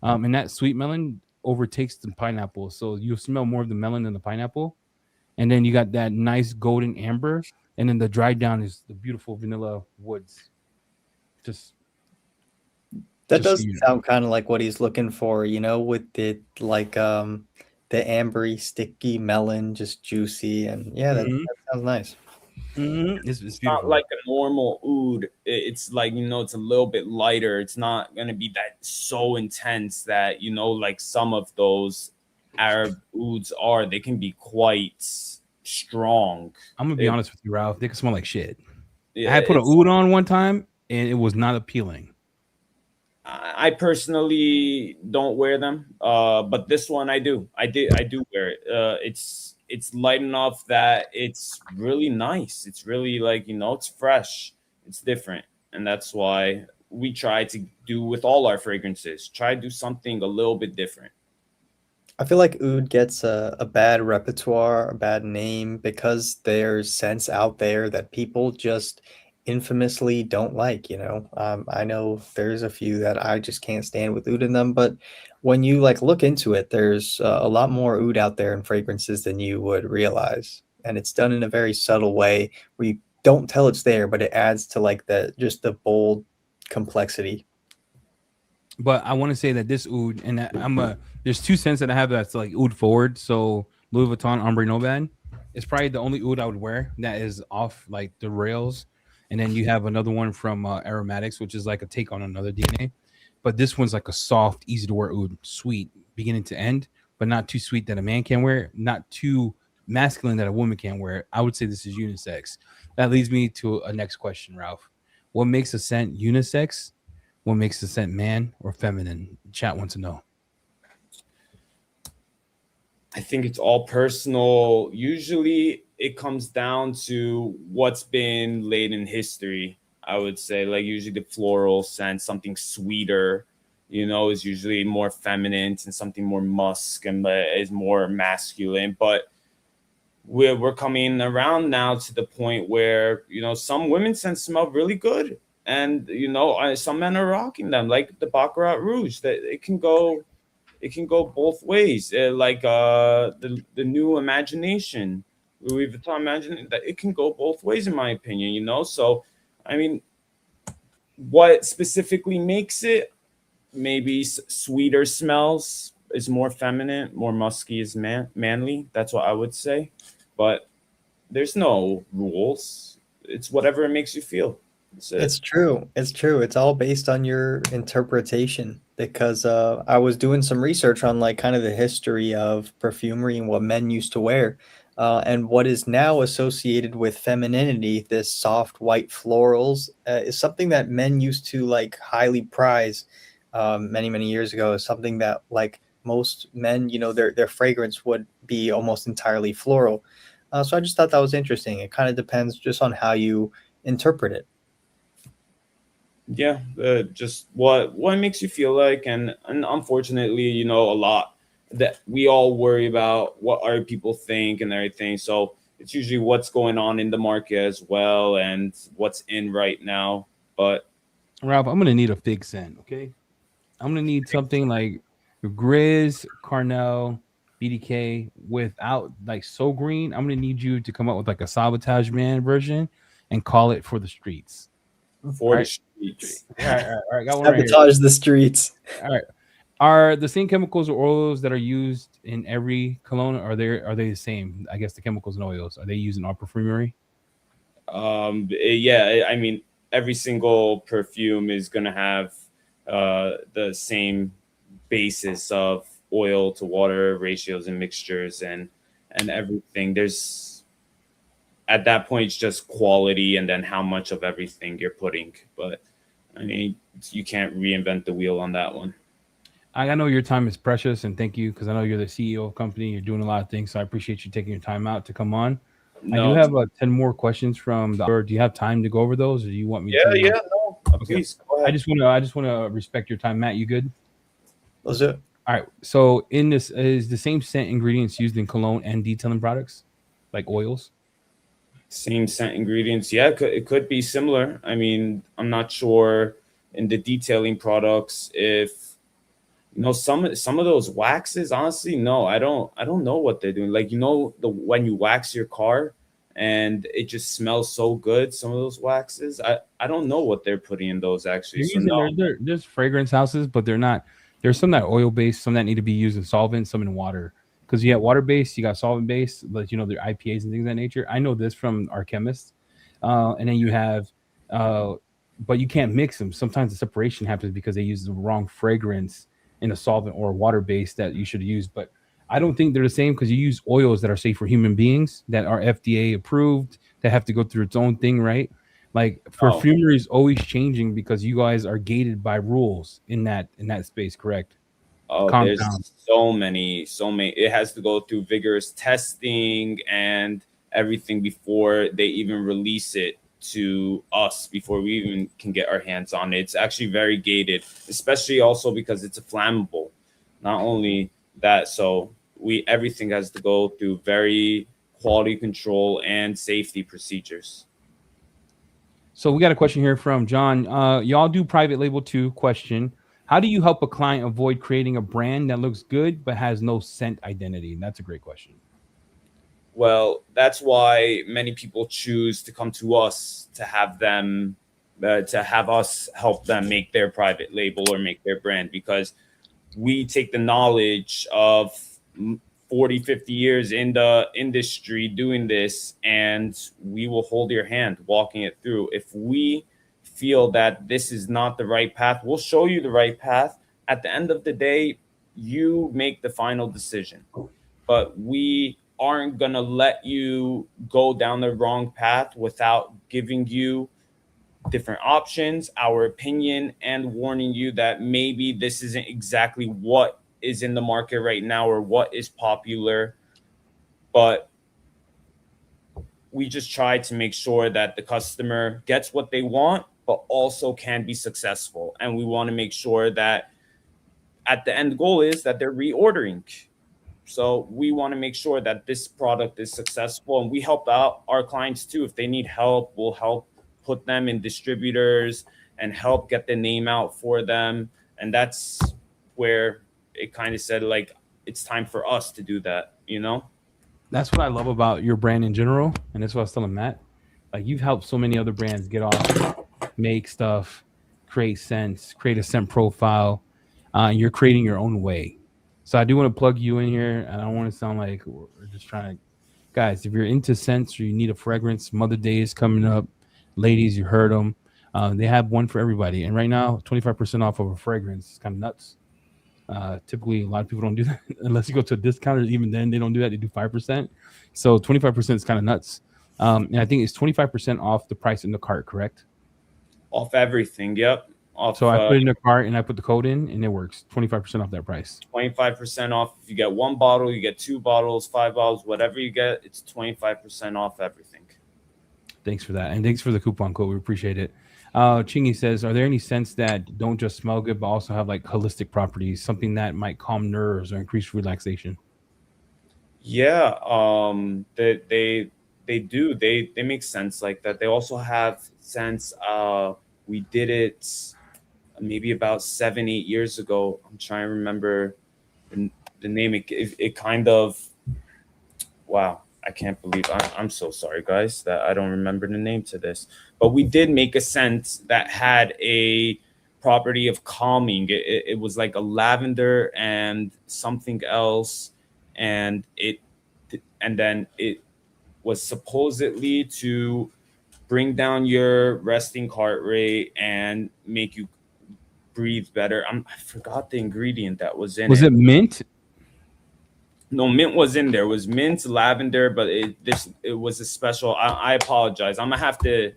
And that sweet melon overtakes the pineapple. So you'll smell more of the melon than the pineapple. And then you got that nice golden amber. And then the dried down is the beautiful vanilla woods. That does sound kind of like what he's looking for, with it like the ambery, sticky melon, just juicy, and that sounds nice. It's not like a normal oud. It's like, it's a little bit lighter. It's not gonna be that so intense that like some of those Arab ouds are. They can be quite strong. I'm gonna be honest with you, Ralph. They can smell like shit. I had put an oud on one time, and it was not appealing. I personally don't wear them, but this one I do. I do wear it. It's light enough that it's really nice. It's really like, it's fresh. It's different, and that's why we try to do with all our fragrances. Try to do something a little bit different. I feel like oud gets a bad repertoire, a bad name, because there's scents out there that people just infamously don't like. I know there's a few that I just can't stand with oud in them, but when you look into it, there's a lot more oud out there in fragrances than you would realize, and it's done in a very subtle way where you don't tell it's there, but it adds to the bold complexity. But I want to say that this oud, and there's two scents that I have that's like oud forward. So Louis Vuitton Ombre Nomad is probably the only oud I would wear that is off like the rails. And then you have another one from Aromatics, which is like a take on another DNA. But this one's like a soft, easy to wear oud, sweet, beginning to end, but not too sweet that a man can wear, not too masculine that a woman can wear. I would say this is unisex. That leads me to a next question, Ralph. What makes a scent unisex? What makes the scent man or feminine? Chat wants to know. I think it's all personal. Usually it comes down to what's been laid in history. I would say, like, usually the floral scent, something sweeter, is usually more feminine, and something more musk and is more masculine. But we're coming around now to the point where, some women's scents smell really good. And, some men are rocking them, like the Baccarat Rouge, that it can go both ways. Like the new Imagination, Louis Vuitton Imagine, that it can go both ways, in my opinion. So, I mean, what specifically makes it? Maybe sweeter smells is more feminine, more musky is manly. That's what I would say. But there's no rules. It's whatever it makes you feel. It's true. It's true. It's all based on your interpretation, because I was doing some research on like kind of the history of perfumery and what men used to wear. And what is now associated with femininity, this soft white florals, is something that men used to like highly prize many, many years ago. Is something that like most men, their fragrance would be almost entirely floral. So I just thought that was interesting. It kind of depends just on how you interpret it. Yeah, just what makes you feel like, and unfortunately, a lot that we all worry about what other people think and everything. So it's usually what's going on in the market as well, and what's in right now. But Ralph, I'm gonna need a fig scent. Okay, I'm gonna need something like Grizz, Carnell, BDK without like So Green. I'm gonna need you to come up with like a Sabotage Man version and call it For the Streets. for the Right. streets, All right. Got one right here. Sabotage the streets. All right. Are the same chemicals or oils that are used in every cologne? Are they the same? I guess the chemicals and oils, are they used in our perfumery? yeah, I mean, every single perfume is gonna have the same basis of oil to water ratios and mixtures and everything. There's At that point, it's just quality and then how much of everything you're putting. But I mean, you can't reinvent the wheel on that one. I know your time is precious, and thank you, because I know you're the CEO of a company. You're doing a lot of things, so I appreciate you taking your time out to come on. I do No, have 10 more questions from the. Or do you have time to go over those, or do you want me to? yeah, no, please go I ahead. just want to respect your time, Matt. You good? Let's do it. All right. So in this is the same scent ingredients used in cologne and detailing products, like oils. Same scent ingredients. Yeah, it could be similar. I mean, I'm not sure in the detailing products if some of those waxes. Honestly, no, I don't know what they're doing. Like, the when you wax your car and it just smells so good. Some of those waxes, I don't know what they're putting in those actually. So no. There's fragrance houses, but they're not. There's some that are oil based, some that need to be used in solvent, some in water. Because you got water based, you got solvent based, but their IPAs and things of that nature. I know this from our chemists. And then you have, but you can't mix them. Sometimes the separation happens because they use the wrong fragrance in a solvent or water base that you should use. But I don't think they're the same, because you use oils that are safe for human beings, that are FDA approved, that have to go through its own thing, right? Like perfumery is always changing because you guys are gated by rules in that space, correct? Oh, there's Compound. so many. It has to go through vigorous testing and everything before they even release it to us, before we even can get our hands on it. It's actually very gated, especially also because it's a flammable. Not only that, so everything has to go through very quality control and safety procedures. So we got a question here from John. Y'all do private label too? Question: how do you help a client avoid creating a brand that looks good but has no scent identity? And that's a great question. Well, that's why many people choose to come to us to have them to have us help them make their private label or make their brand, because we take the knowledge of 40, 50 years in the industry doing this, and we will hold your hand walking it through. If we feel that this is not the right path, we'll show you the right path. At the end of the day, you make the final decision, but we aren't going to let you go down the wrong path without giving you different options, our opinion, and warning you that maybe this isn't exactly what is in the market right now or what is popular. But we just try to make sure that the customer gets what they want, but also can be successful. And we want to make sure that at the end goal is that they're reordering. So we want to make sure that this product is successful, and we help out our clients too. If they need help, we'll help put them in distributors and help get the name out for them. And that's where it kind of said, like, it's time for us to do that, you know? That's what I love about your brand in general. And that's what I was telling Matt. Like, you've helped so many other brands get off, make stuff, create scents, create a scent profile. You're creating your own way. So I do want to plug you in here. And I don't want to sound like we're just trying to, guys, if you're into scents or you need a fragrance, Mother Day is coming up. Ladies, you heard them. They have one for everybody. And right now, 25% off of a fragrance is kind of nuts. Typically, a lot of people don't do that unless you go to a discounter. Even then, they don't do that. They do 5%. So 25% is kind of nuts. And I think it's 25% off the price in the cart, correct? Off everything, yep. So I put it in the cart and I put the code in, and it works. 25% off that price. 25% off. If you get one bottle, you get 2 bottles, 5 bottles, whatever you get, it's 25% off everything. Thanks for that. And thanks for the coupon code. We appreciate it. Chingy says, are there any scents that don't just smell good, but also have like holistic properties, something that might calm nerves or increase relaxation? Yeah, they do. They make sense like that. They also have scents. We did it maybe about 7-8 years ago. I'm trying to remember the name. It kind of, wow. I can't believe I'm so sorry, guys, that I don't remember the name to this. But we did make a scent that had a property of calming. It was like a lavender and something else, and then it was supposedly to bring down your resting heart rate and make you breathe better. I forgot the ingredient that was in it. Was it mint? No, mint was in there. It was mint, lavender, but it was a special. I apologize. I'm gonna have to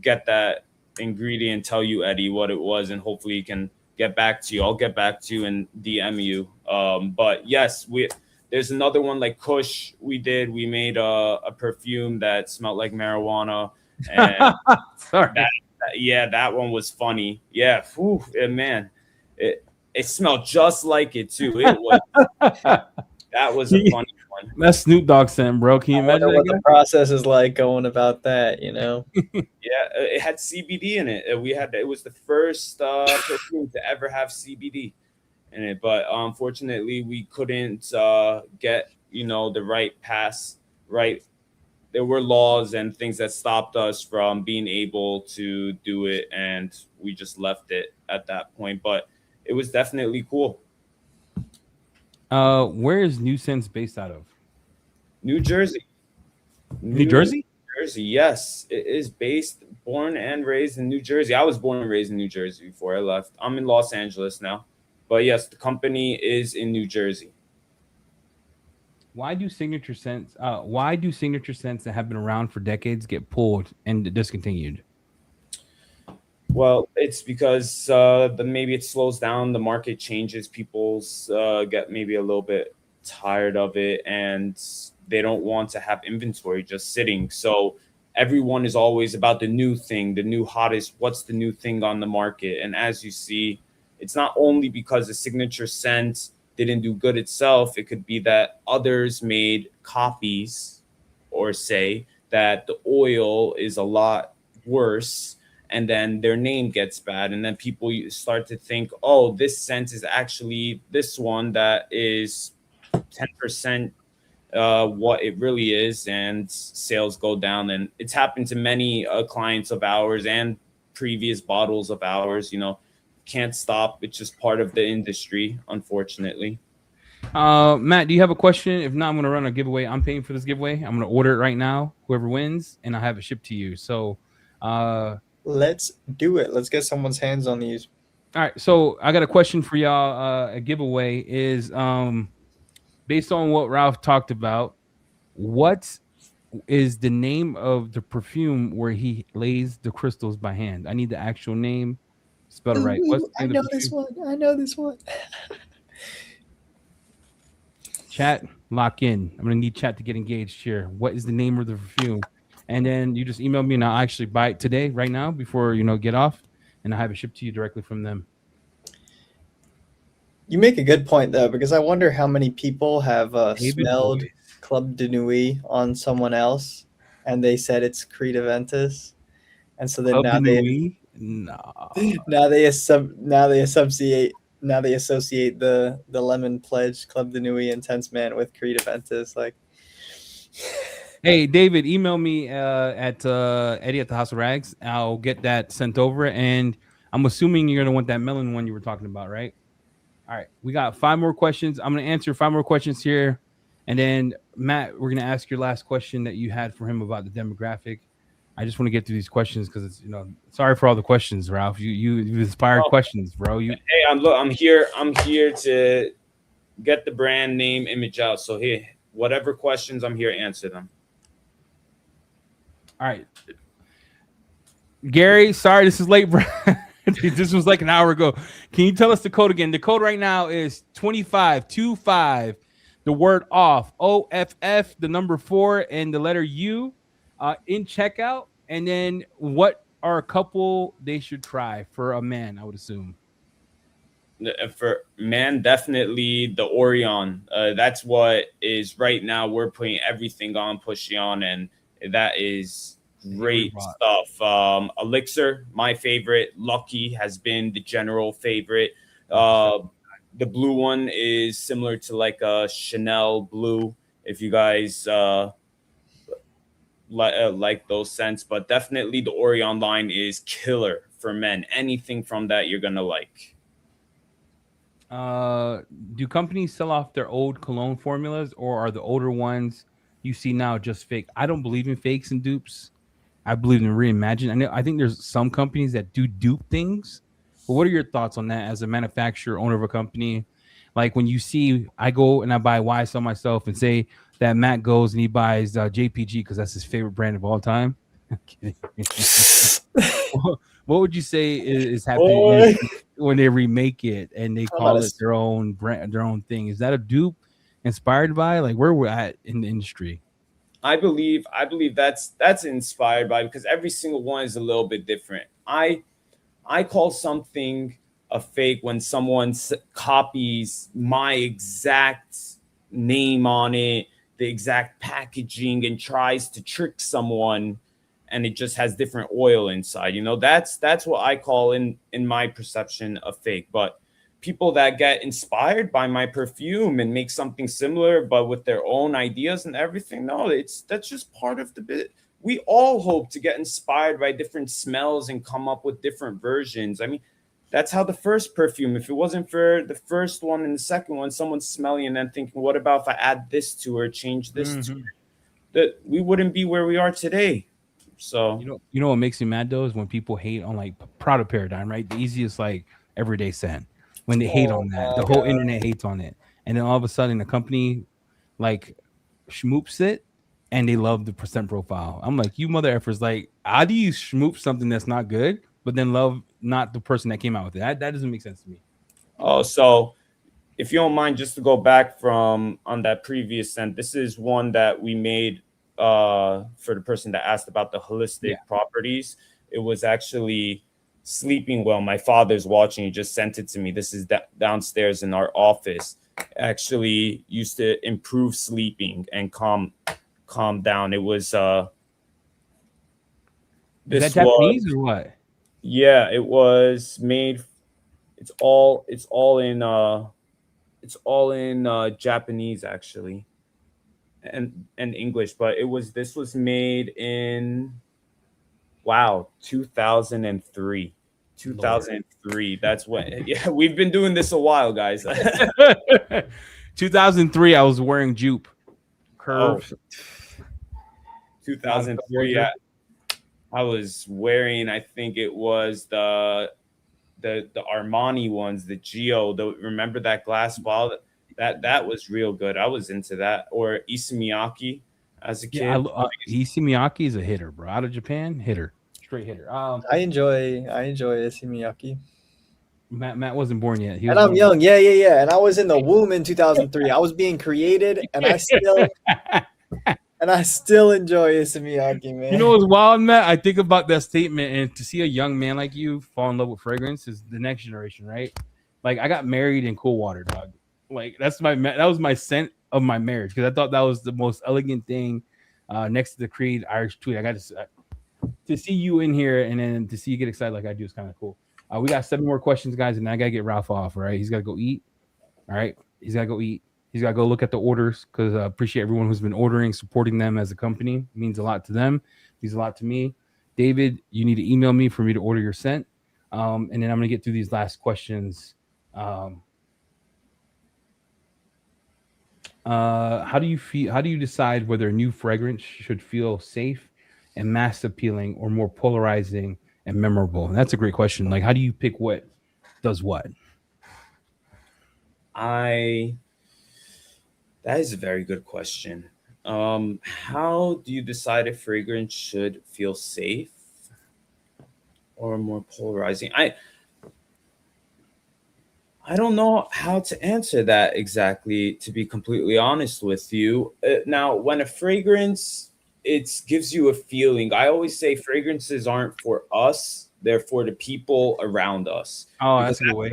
get that ingredient, tell you, Eddie, what it was, and hopefully you can get back to you. I'll get back to you and DM you. But yes, there's another one like Kush. We made a perfume that smelled like marijuana, and Sorry. that one was funny. Yeah, whew, man, it smelled just like it too. It was. That was a funny one. That's Snoop Dogg scent, bro. Can you imagine what the process is like going about that, you know? Yeah, it had CBD in it. It was the first perfume to ever have CBD in it, but unfortunately we couldn't get, the right pass, right? There were laws and things that stopped us from being able to do it, and we just left it at that point, but it was definitely cool. Where is New Sense based out of? New Jersey. New Jersey? Jersey, yes. It is born and raised in New Jersey. I was born and raised in New Jersey before I left. I'm in Los Angeles now. But yes, the company is in New Jersey. Why do signature scents that have been around for decades get pulled and discontinued? Well, it's because maybe it slows down, the market changes, people's get maybe a little bit tired of it, and they don't want to have inventory just sitting. So everyone is always about the new thing, the new hottest, what's the new thing on the market. And as you see, it's not only because the signature scent didn't do good itself. It could be that others made copies or say that the oil is a lot worse, and then their name gets bad, and then people start to think, oh, this scent is actually this one that is 10% what it really is, and sales go down. And it's happened to many clients of ours and previous bottles of ours. You know, can't stop. It's just part of the industry, unfortunately. Matt, do you have a question? If not, I'm gonna run a giveaway. I'm paying for this giveaway. I'm gonna order it right now. Whoever wins, and I'll have it shipped to you. So, Let's do it. Let's get someone's hands on these. all right. So I got a question for y'all. A giveaway is based on what Ralph talked about. What is the name of the perfume where he lays the crystals by hand? I need the actual name. Spell it right. What's the I name know of the this perfume? one. I know this one. Chat, lock in. I'm gonna need chat to get engaged here. What is the name of the perfume? And then you just email me, and I'll actually buy it today, right now, before get off, and I'll have it shipped to you directly from them. You make a good point though, because I wonder how many people have David smelled Boyd. Club de Nuit on someone else, and they said it's Creed Aventus, and so then Club now de they Nuit? No. now they associate the Lemon Pledge Club de Nuit Intense Man with Creed Aventus. Like, Hey, David, email me at Eddie at the House of Rags. I'll get that sent over, and I'm assuming you're gonna want that melon one you were talking about, right? All right, we got 5 more questions. I'm gonna answer 5 more questions here, and then Matt, we're gonna ask your last question that you had for him about the demographic. I just want to get through these questions because it's sorry for all the questions, Ralph. You inspired questions, bro. Hey, I'm here to get the brand name image out. So here, whatever questions, I'm here to answer them. All right, Gary. Sorry, this is late, bro. This was like an hour ago. Can you tell us the code again? The code right now is 2525. The word off, OFF, the number 4, and the letter U in checkout. And then what are a couple they should try for a man, I would assume? For man, definitely the Orion. That's what is right now. We're putting everything on, pushing on, and that is great stuff. Elixir, my favorite. Lucky has been the general favorite. The blue one is similar to like a Chanel blue, if you guys like those scents. But definitely the Orion line is killer for men. Anything from that you're gonna like. Do companies sell off their old cologne formulas, or are the older ones you see now just fake? I don't believe in fakes and dupes. I believe in reimagine. I think there's some companies that do dupe things. But what are your thoughts on that as a manufacturer, owner of a company? Like when you see, I go and I buy YSL myself, and say that Matt goes and he buys JPG because that's his favorite brand of all time. I'm kidding. What would you say is happening when they remake it and they call it their own brand, their own thing? Is that a dupe inspired by like where we're at in the industry? I believe that's inspired by, because every single one is a little bit different. I call something a fake when someone copies my exact name on it, the exact packaging, and tries to trick someone, and it just has different oil inside. That's what I call in my perception a fake. But people that get inspired by my perfume and make something similar but with their own ideas and everything, no, that's just part of the bit. We all hope to get inspired by different smells and come up with different versions. I mean, that's how the first perfume, if it wasn't for the first one and the second one, someone's smelling and then thinking, what about if I add this to or change this to it? That we wouldn't be where we are today. So you know what makes me mad though is when people hate on like Product Paradigm, right? The easiest like everyday scent. When they hate on that, the whole internet hates on it, and then all of a sudden the company like schmoops it, and they love the percent profile. I'm like, you mother effers! Like, how do you schmoop something that's not good, but then love not the person that came out with it? That doesn't make sense to me. Oh, so if you don't mind, just to go back from on that previous scent, this is one that we made for the person that asked about the holistic properties. It was actually sleeping well. My father's watching. He just sent it to me. This is downstairs in our office. Actually used to improve sleeping and calm down. It was Is that Japanese or what? Yeah, it was made. It's all in Japanese actually, and English. But this was made in Wow, 2003. Lord. 2003. That's when. Yeah, we've been doing this a while, guys. 2003, I was wearing Jupe Oh, curves. 2003. I was wearing. I think it was the Armani ones, the Geo. Remember that glass ball? That was real good. I was into that. Or Issa Miyake as a Yeah, kid. Issey Miyake is a hitter, bro. Out of Japan, hitter, straight hitter. I enjoy Issey Miyake. Matt wasn't born yet. He And was I'm born. young. Yeah. And I was in the womb in 2003. I was being created, and I still enjoy Issey Miyake, man. You know what's wild, Matt? I think about that statement, and to see a young man like you fall in love with fragrance is the next generation, right? Like I got married in cool water, dog. Like that was my scent of my marriage because I thought that was the most elegant thing next to the Creed Irish Tweed. I got to see you in here and then to see you get excited like I do is kind of cool. We got 7 more questions, guys, and I gotta get Ralph off. All right, he's gotta go eat. All right, he's gotta go eat. He's got to go look at the orders because I appreciate everyone who's been ordering, supporting them as a company. It means a lot to them. It means a lot to me. David, you need to email me for me to order your scent. And then I'm going to get through these last questions. How do you feel? How do you decide whether a new fragrance should feel safe and mass appealing or more polarizing and memorable? And that's a great question. Like, how do you pick what does what? That is a very good question. How do you decide if fragrance should feel safe or more polarizing? I don't know how to answer that exactly, to be completely honest with you. Now, when a fragrance, it gives you a feeling. I always say fragrances aren't for us; they're for the people around us. Oh, Because that's a good way.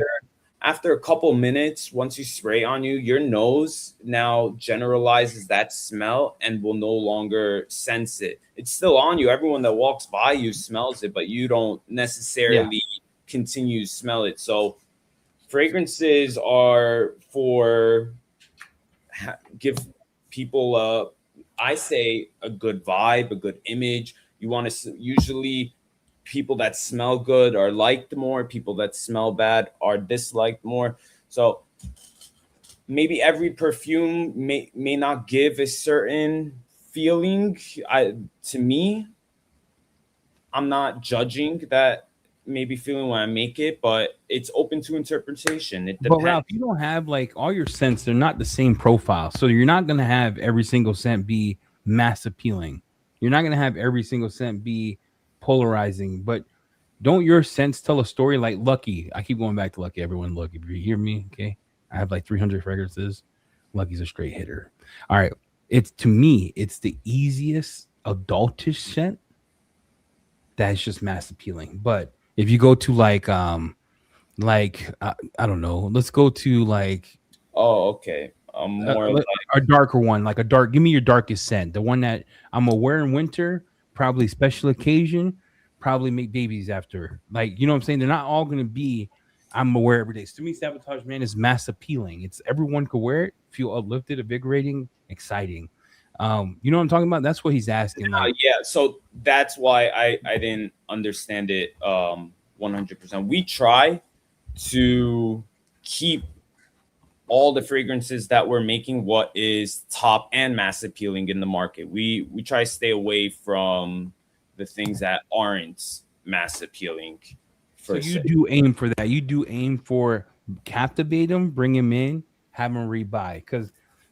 after a couple minutes, once you spray on you, your nose now generalizes that smell and will no longer sense it. It's still on you. Everyone that walks by you smells it, but you don't necessarily continue to smell it. So fragrances are for give people I say a good vibe, a good image. You want to usually people that smell good are liked more, people that smell bad are disliked more. So maybe every perfume may not give a certain feeling. To me, I'm not judging that maybe feeling when I make it, but it's open to interpretation. It But depends. Ralph, you don't have like all your scents, they're not the same profile. So you're not going to have every single scent be mass appealing. You're not going to have every single scent be polarizing. But don't your scents tell a story like Lucky? I keep going back to Lucky. Everyone, look, if you hear me, okay? I have like 300 fragrances. Lucky's a straight hitter. All right. It's to me, it's the easiest adultish scent that's just mass appealing. But if you go to like I don't know, let's go to like Oh, okay. More like a darker one, like a dark. Give me your darkest scent, the one that I'm gonna wear in winter, probably special occasion, probably make babies after. Like you know what I'm saying? They're not all gonna be. I'm gonna wear every day. So to me, Sabotage Man is mass appealing. It's everyone could wear it, feel uplifted, invigorating, exciting. You know what I'm talking about? That's what he's asking. Like, yeah. So that's why I didn't understand it 100%. We try to keep all the fragrances that we're making what is top and mass appealing in the market. We try to stay away from the things that aren't mass appealing. so you do aim for that. You do aim for captivate them, bring them in, have them rebuy. Because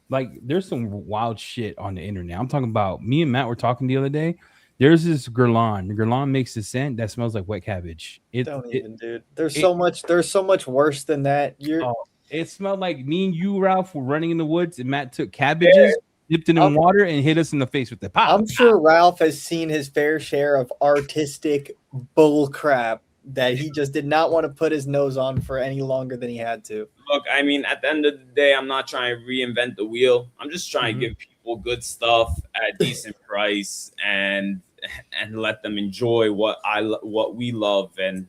like there's some wild shit on the internet. I'm talking about me and Matt were talking the other day. There's this Guerlain. Guerlain makes a scent that smells like wet cabbage. Don't even, dude. There's so much worse than that. It smelled like me and you, Ralph, were running in the woods, and Matt took cabbages, dipped it in water, and hit us in the face with the pop. I'm sure Ralph has seen his fair share of artistic bull crap that he just did not want to put his nose on for any longer than he had to. Look, I mean, at the end of the day, I'm not trying to reinvent the wheel. I'm just trying to give people good stuff at a decent price and let them enjoy what we love, and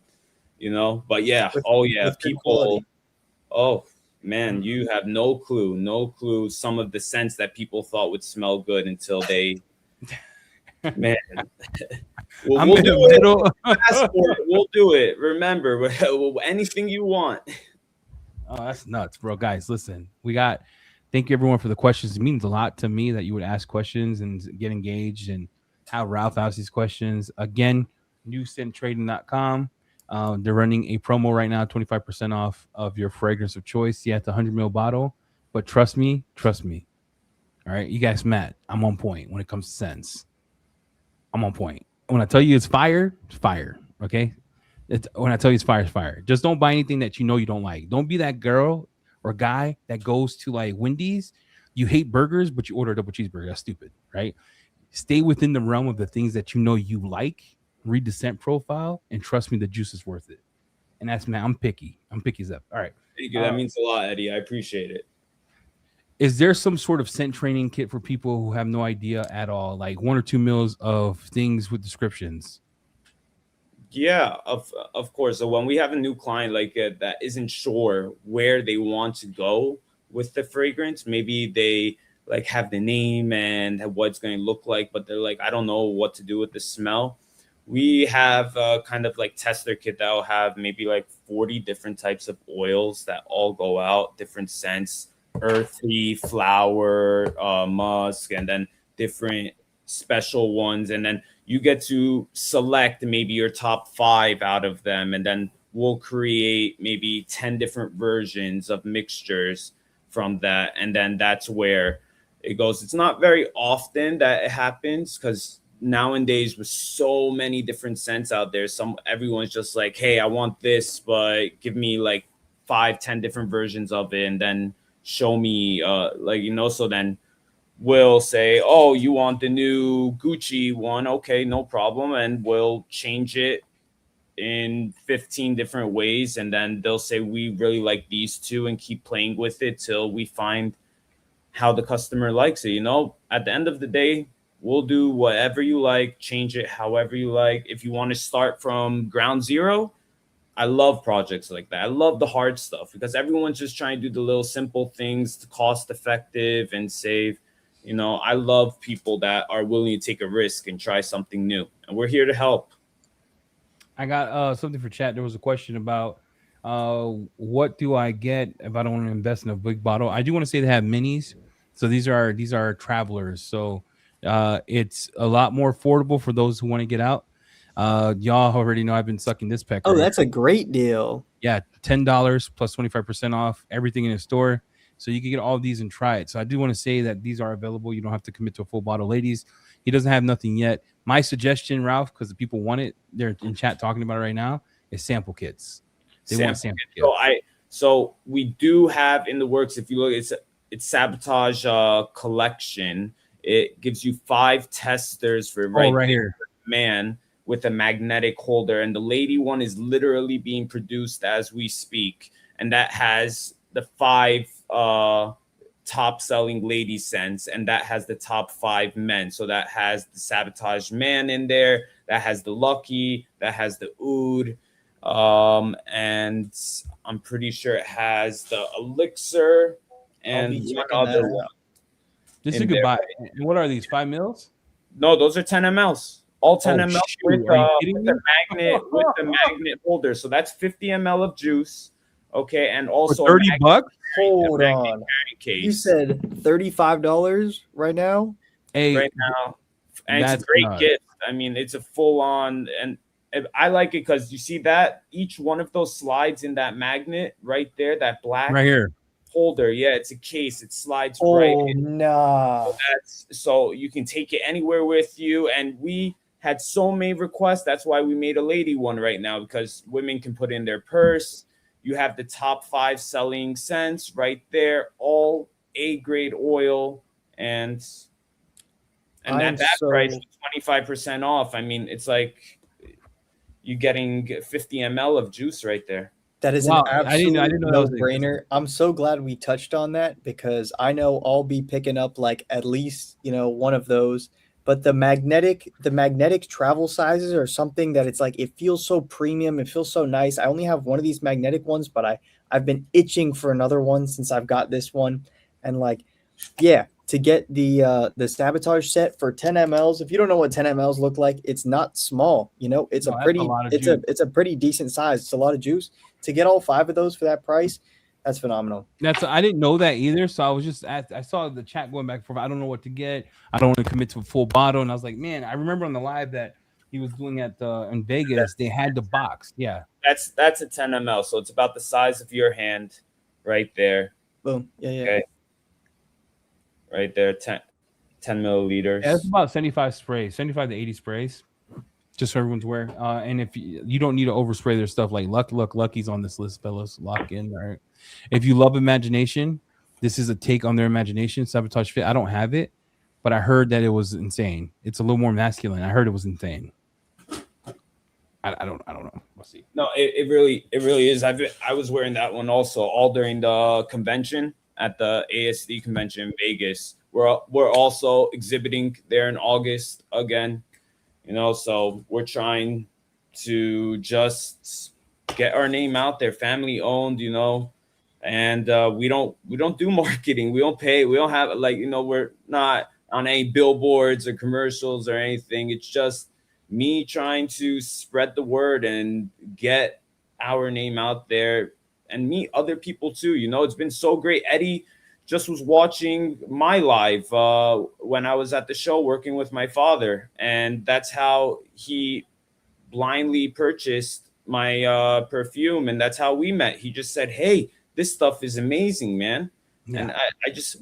you know. But yeah, with people. quality. Oh man, you have no clue some of the scents that people thought would smell good until they Man, we'll, I'm we'll in do the it. middle. Ask for it. We'll do it. Remember, anything you want. Oh, that's nuts, bro. Guys, listen, thank you everyone for the questions. It means a lot to me that you would ask questions and get engaged and how Ralph asks these questions. Again, newscentrading.com. They're running a promo right now, 25% off of your fragrance of choice. Yeah, it's a 100 ml bottle, but trust me. All right, you guys, Matt, I'm on point when it comes to scents. I'm on point. When I tell you it's fire, it's fire. Okay, when I tell you it's fire, it's fire. Just don't buy anything that you know you don't like. Don't be that girl or guy that goes to like Wendy's. You hate burgers, but you order a double cheeseburger. That's stupid, right? Stay within the realm of the things that you know you like. Read the scent profile, and trust me, the juice is worth it. And that's, man, I'm picky. I'm picky as up. All right. Thank you. That means a lot, Eddie. I appreciate it. Is there some sort of scent training kit for people who have no idea at all, like 1 or 2 mils of things with descriptions? Yeah, of course. So when we have a new client that isn't sure where they want to go with the fragrance, maybe they like have the name and what it's going to look like, but they're like, I don't know what to do with the smell. We have a kind of like tester kit that will have maybe like 40 different types of oils that all go out, different scents, earthy, flower, musk, and then different special ones. And then you get to select maybe your top 5 out of them. And then we'll create maybe 10 different versions of mixtures from that. And then that's where it goes. It's not very often that it happens because nowadays with so many different scents out there, everyone's just like, hey, I want this, but give me like 5-10 different versions of it, and then show me so then we'll say, oh, you want the new Gucci one? Okay, no problem. And we'll change it in 15 different ways. And then they'll say, we really like these two, and keep playing with it till we find how the customer likes it. At the end of the day, we'll do whatever you like, change it however you like. If you want to start from ground zero, I love projects like that. I love the hard stuff because everyone's just trying to do the little simple things, cost effective and save. I love people that are willing to take a risk and try something new, and we're here to help. I got something for chat. There was a question about what do I get if I don't want to invest in a big bottle? I do want to say they have minis. So these are travelers. So it's a lot more affordable for those who want to get out. Y'all already know I've been sucking this pecker. Oh, that's a great deal. Yeah, $10 plus 25% off everything in the store. So you can get all of these and try it. So I do want to say that these are available. You don't have to commit to a full bottle. Ladies, he doesn't have nothing yet. My suggestion, Ralph, because the people want it, they're in chat talking about it right now, is sample kits. They want sample kits. So we do have in the works, if you look, it's Sabotage collection. It gives you 5 testers for right here. Man with a magnetic holder, and the lady one is literally being produced as we speak, and that has the 5 top selling lady scents, and that has the top 5 men. So that has the Sabotage Man in there, that has the Lucky, that has the Oud, and I'm pretty sure it has the Elixir and one other one. This is a good buy. And what are these, 5 mils? No, those are 10 mls. All 10 ml with the magnet holder. So that's 50 ml of juice. Okay, and also for $30. Hold on. You said $35 right now? Right now. And it's a great gift. I mean, it's a full on, and I like it because you see that each one of those slides in that magnet right there, that black right here holder. Yeah, it's a case. It slides right in. Nah. So you can take it anywhere with you. And we had so many requests. That's why we made a lady one right now, because women can put in their purse. You have the top 5 selling scents right there, all A-grade oil, and at that price, 25% off. I mean, it's like you're getting 50 ml of juice right there. That is an absolute no-brainer. I'm so glad we touched on that, because I know I'll be picking up like at least, one of those. But the magnetic travel sizes are something that it's like, it feels so premium. It feels so nice. I only have one of these magnetic ones, but I've been itching for another one since I've got this one. And like, yeah, to get the Sabotage set for 10 mls. If you don't know what 10 mls look like, it's not small. You know, it's No, a that's a pretty lot of it's juice. a pretty decent size. It's a lot of juice. To get all 5 of those for that price, that's phenomenal. I didn't know that either. So I was just I saw the chat going back and forth. I don't know what to get. I don't want to commit to a full bottle. And I was like, man, I remember on the live that he was doing at in Vegas, they had the box. Yeah. That's a 10 ml, so it's about the size of your hand, right there. Boom. Yeah, yeah. Okay. Right there, 10 milliliters. Yeah, it's about 75 sprays, 75 to 80 sprays, just so everyone's aware. And if you don't need to overspray their stuff, like Lucky's on this list, fellas. Lock in. All right. If you love imagination, this is a take on their imagination. Sabotage Fit. I don't have it, but I heard that it was insane. It's a little more masculine. I heard it was insane. I don't know. We'll see. No, it really is. I was wearing that one also all during the convention at the ASD convention in Vegas. We're also exhibiting there in August again, you know. So we're trying to just get our name out there, family owned, you know. And we don't do marketing. We don't pay. We don't have, like, you know, we're not on any billboards or commercials or anything. It's just me trying to spread the word and get our name out there and meet other people too. You know, it's been so great. Eddie just was watching my live when I was at the show working with my father, and that's how he blindly purchased my perfume, and that's how we met. He just said, "Hey, this stuff is amazing, man." Yeah. And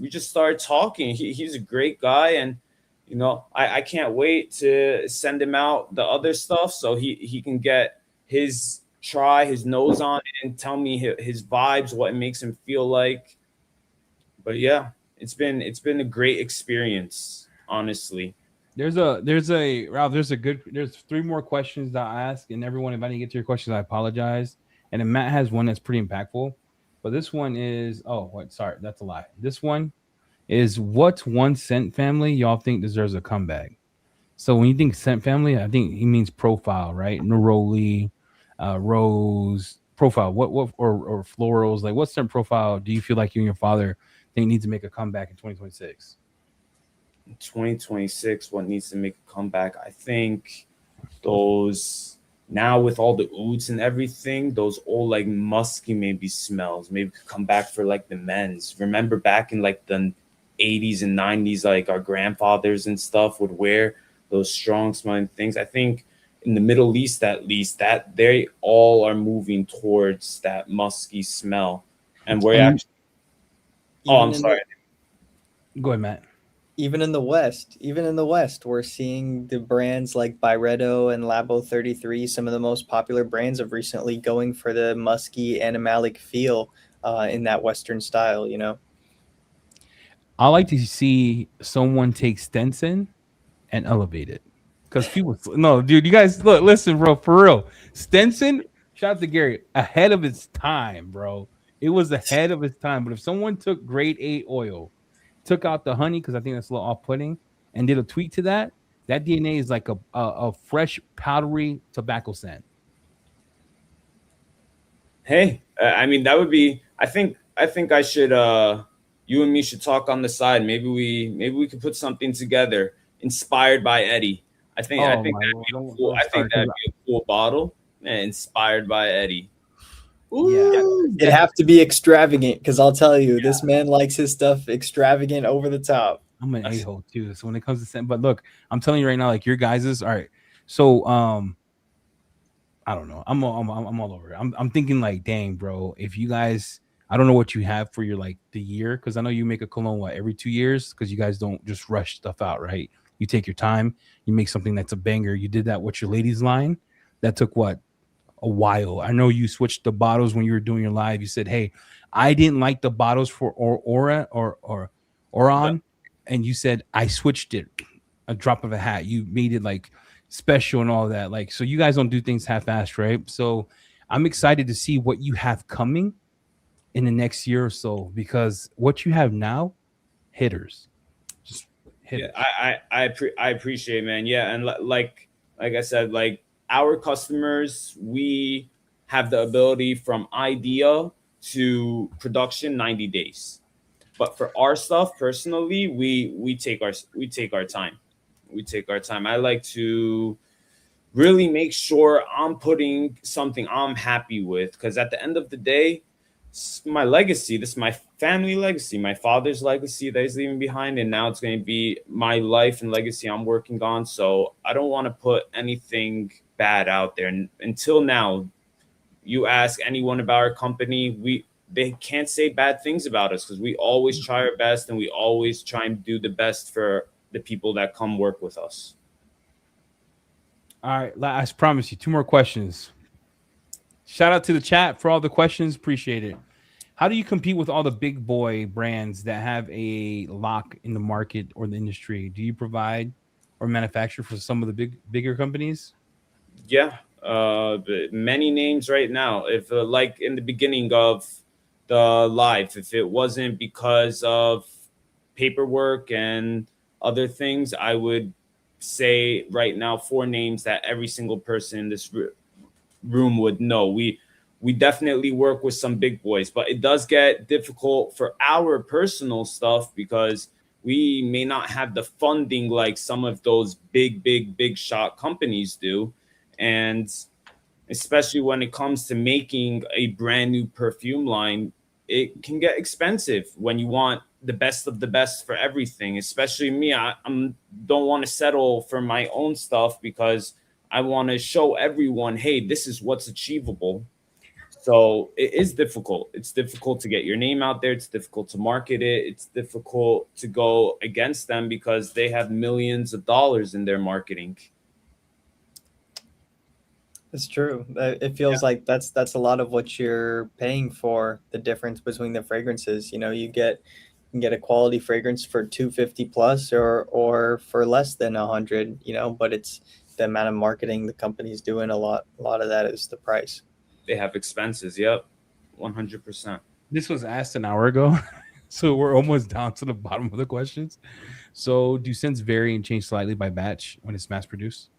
we just started talking. He's a great guy, and you know, I can't wait to send him out the other stuff so he can get his nose on it and tell me his vibes, what it makes him feel like. But yeah, it's been a great experience, honestly. There's Ralph, there's 3 more questions that I ask, and everyone, if I didn't get to your questions, I apologize. And then Matt has one that's pretty impactful, but this one is sorry, that's a lie. This one is, what's one Scent family y'all think deserves a comeback? So when you think Scent family, I think he means profile, right? Neroli, Rose, profile. What or florals? Like, what scent profile do you feel like you and your father think needs to make a comeback in 2026? 2026, what needs to make a comeback? I think those, now with all the ouds and everything, those old like musky maybe smells maybe could come back for like the men's. Remember back in like the 80s and 90s, like our grandfathers and stuff would wear those strong smelling things. I think in the Middle East, at least, that they all are moving towards that musky smell. And we're actually, I'm sorry. Go ahead, Matt. Even in the West, we're seeing the brands like Byredo and Labo 33, some of the most popular brands of recently, going for the musky animalic feel in that Western style, you know? I like to see someone take Stenson and elevate it, because people, no, dude, you guys listen, bro, for real. Stenson, shout out to Gary, ahead of its time, bro. It was ahead of its time. But if someone took grade 8 oil, took out the honey, because I think that's a little off-putting, and did a tweak to that DNA is like a fresh powdery tobacco scent. Hey, I mean, that would be, I think I should you and me should talk on the side. Maybe we could put something together inspired by Eddie. I think that'd be a cool bottle, man, inspired by Eddie. Ooh, yeah. It'd have to be extravagant, because I'll tell you, this man likes his stuff extravagant, over the top. I'm an a-hole too. So when it comes to scent, but look, I'm telling you right now, like your guys's, all right. So I don't know. I'm all over it. I'm thinking like, dang, bro, if you guys, I don't know what you have for your like the year, because I know you make a cologne every 2 years, because you guys don't just rush stuff out, right? You take your time, you make something that's a banger. You did that with your ladies line. That took what? A while. I know you switched the bottles when you were doing your live. You said, hey, I didn't like the bottles for Aura or Oron, and you said I switched it, a drop of a hat. You made it like special and all that. Like, so you guys don't do things half-assed, right? So I'm excited to see what you have coming in the next year or so, because what you have now, hitters. Just hitters. Yeah, I appreciate it, man. Yeah, and like I said, like our customers, we have the ability from idea to production 90 days. But for our stuff personally, we take our time. We take our time. I like to really make sure I'm putting something I'm happy with, because at the end of the day, my legacy, this is my family legacy, my father's legacy that he's leaving behind, and now it's going to be my life and legacy I'm working on. So I don't want to put anything bad out there. And until now, you ask anyone about our company, they can't say bad things about us, because we always try our best and we always try and do the best for the people that come work with us. All right, I promise you 2 more questions. Shout out to the chat for all the questions. Appreciate it. How do you compete with all the big boy brands that have a lock in the market or the industry? Do you provide or manufacture for some of the bigger companies? Yeah, many names right now. If like in the beginning of the live, if it wasn't because of paperwork and other things, I would say right now 4 names that every single person in this room would know. We definitely work with some big boys, but it does get difficult for our personal stuff because we may not have the funding like some of those big shot companies do. And especially when it comes to making a brand new perfume line, it can get expensive when you want the best of the best for everything. Especially me, I don't want to settle for my own stuff because I want to show everyone, hey, this is what's achievable. So it is difficult. It's difficult to get your name out there. It's difficult to market it. It's difficult to go against them because they have millions of dollars in their marketing. It's true. It feels like that's a lot of what you're paying for, the difference between the fragrances. You know, you can get a quality fragrance for 250 plus or for less than 100, you know, but it's the amount of marketing the company's doing. A lot of that is the price. They have expenses. Yep. 100%. This was asked an hour ago. So we're almost down to the bottom of the questions. So do scents vary and change slightly by batch when it's mass produced?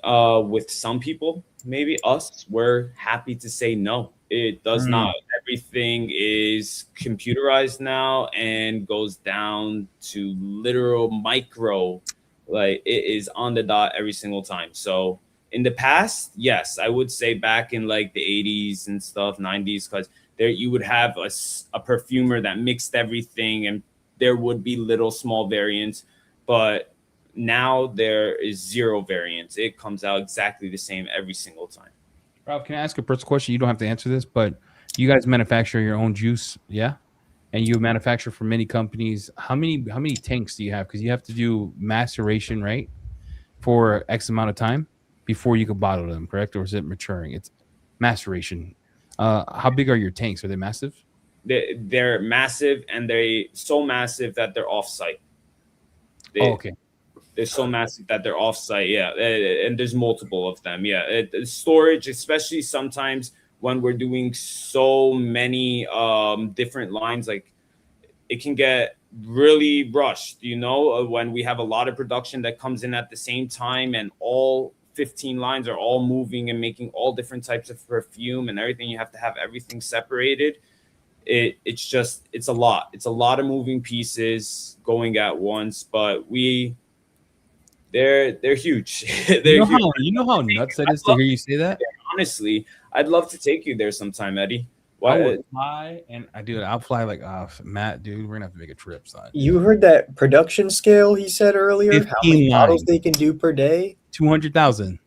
With some people, maybe us, we're happy to say no. It does not. Everything is computerized now and goes down to literal micro. Like it is on the dot every single time. So in the past, yes, I would say back in like the 80s and stuff, 90s, because there you would have a perfumer that mixed everything and there would be little small variants. But now there is 0 variants. It comes out exactly the same every single time. Rob, can I ask a personal question? You don't have to answer this, but you guys manufacture your own juice, yeah? And you manufacture for many companies. How many tanks do you have? Because you have to do maceration, right, for X amount of time before you can bottle them, correct? Or is it maturing? It's maceration. How big are your tanks? Are they massive? They're massive, and they're so massive that they're off-site. Okay. They're so massive that they're off-site, yeah. And there's multiple of them, yeah. Storage, especially sometimes when we're doing so many different lines, like it can get really rushed, you know, when we have a lot of production that comes in at the same time and all 15 lines are all moving and making all different types of perfume and everything. You have to have everything separated. It's a lot. It's a lot of moving pieces going at once, but they're huge. You know how nuts that is to hear you say that? Honestly, I'd love to take you there sometime, Eddie. I would fly, and I'll fly like Matt, dude. We're gonna have to make a trip, son. You heard that production scale he said earlier? How many bottles they can do per day? 200,000.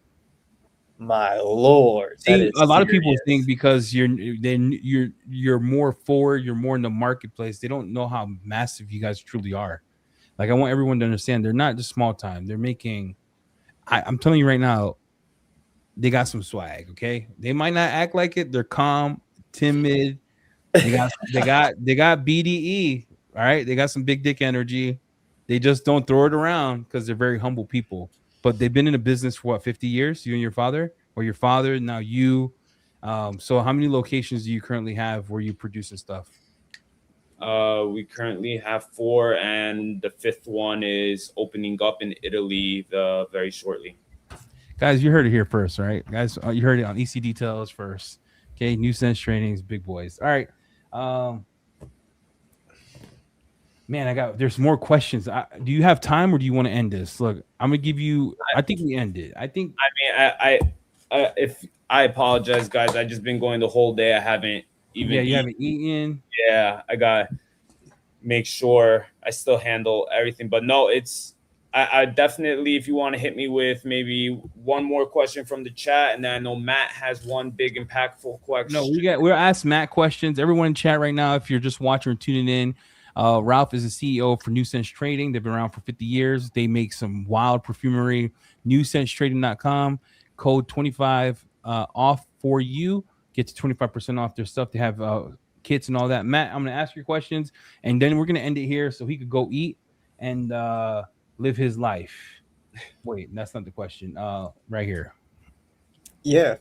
My lord! See, a lot of people think because you're more forward, you're more in the marketplace. They don't know how massive you guys truly are. Like I want everyone to understand, they're not just small time. They're making. I'm telling you right now, they got some swag. Okay, they might not act like it. They're calm, timid. They got BDE. All right, they got some big dick energy. They just don't throw it around because they're very humble people. But they've been in the business for what, 50 years? You and your father, or your father, now you. So how many locations do you currently have where you producing stuff? We currently have 4, and the 5th one is opening up in Italy very shortly. Guys, you heard it here first, right? Guys, you heard it on EC Details first. Okay, New Sense Trainings, big boys. All right. Man, there's more questions. Do you have time or do you want to end this? Look, I'm gonna give you. I think we end it. I think. If I apologize, guys, I just been going the whole day. I haven't even. Yeah, you haven't eaten. Yeah, I got make sure I still handle everything. But no, I definitely, if you want to hit me with maybe one more question from the chat, and then I know Matt has one big impactful question. No, we're asked Matt questions. Everyone in chat right now, if you're just watching or tuning in, Ralph is the CEO for New Sense Trading. They've been around for 50 years. They make some wild perfumery. NewSenseTrading.com. Code 25 off for you. Get to 25% off their stuff. They have kits and all that. Matt, I'm going to ask your questions, and then we're going to end it here so he could go eat and live his life. Wait, that's not the question. Right here. Yeah,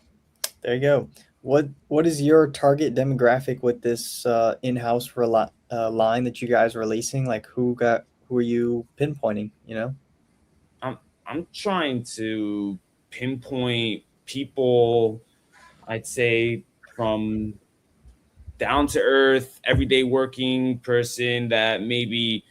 there you go. What is your target demographic with this in-house line that you guys are releasing? Like, who are you pinpointing? You know, I'm trying to pinpoint people, I'd say, from down to earth, everyday working person that maybe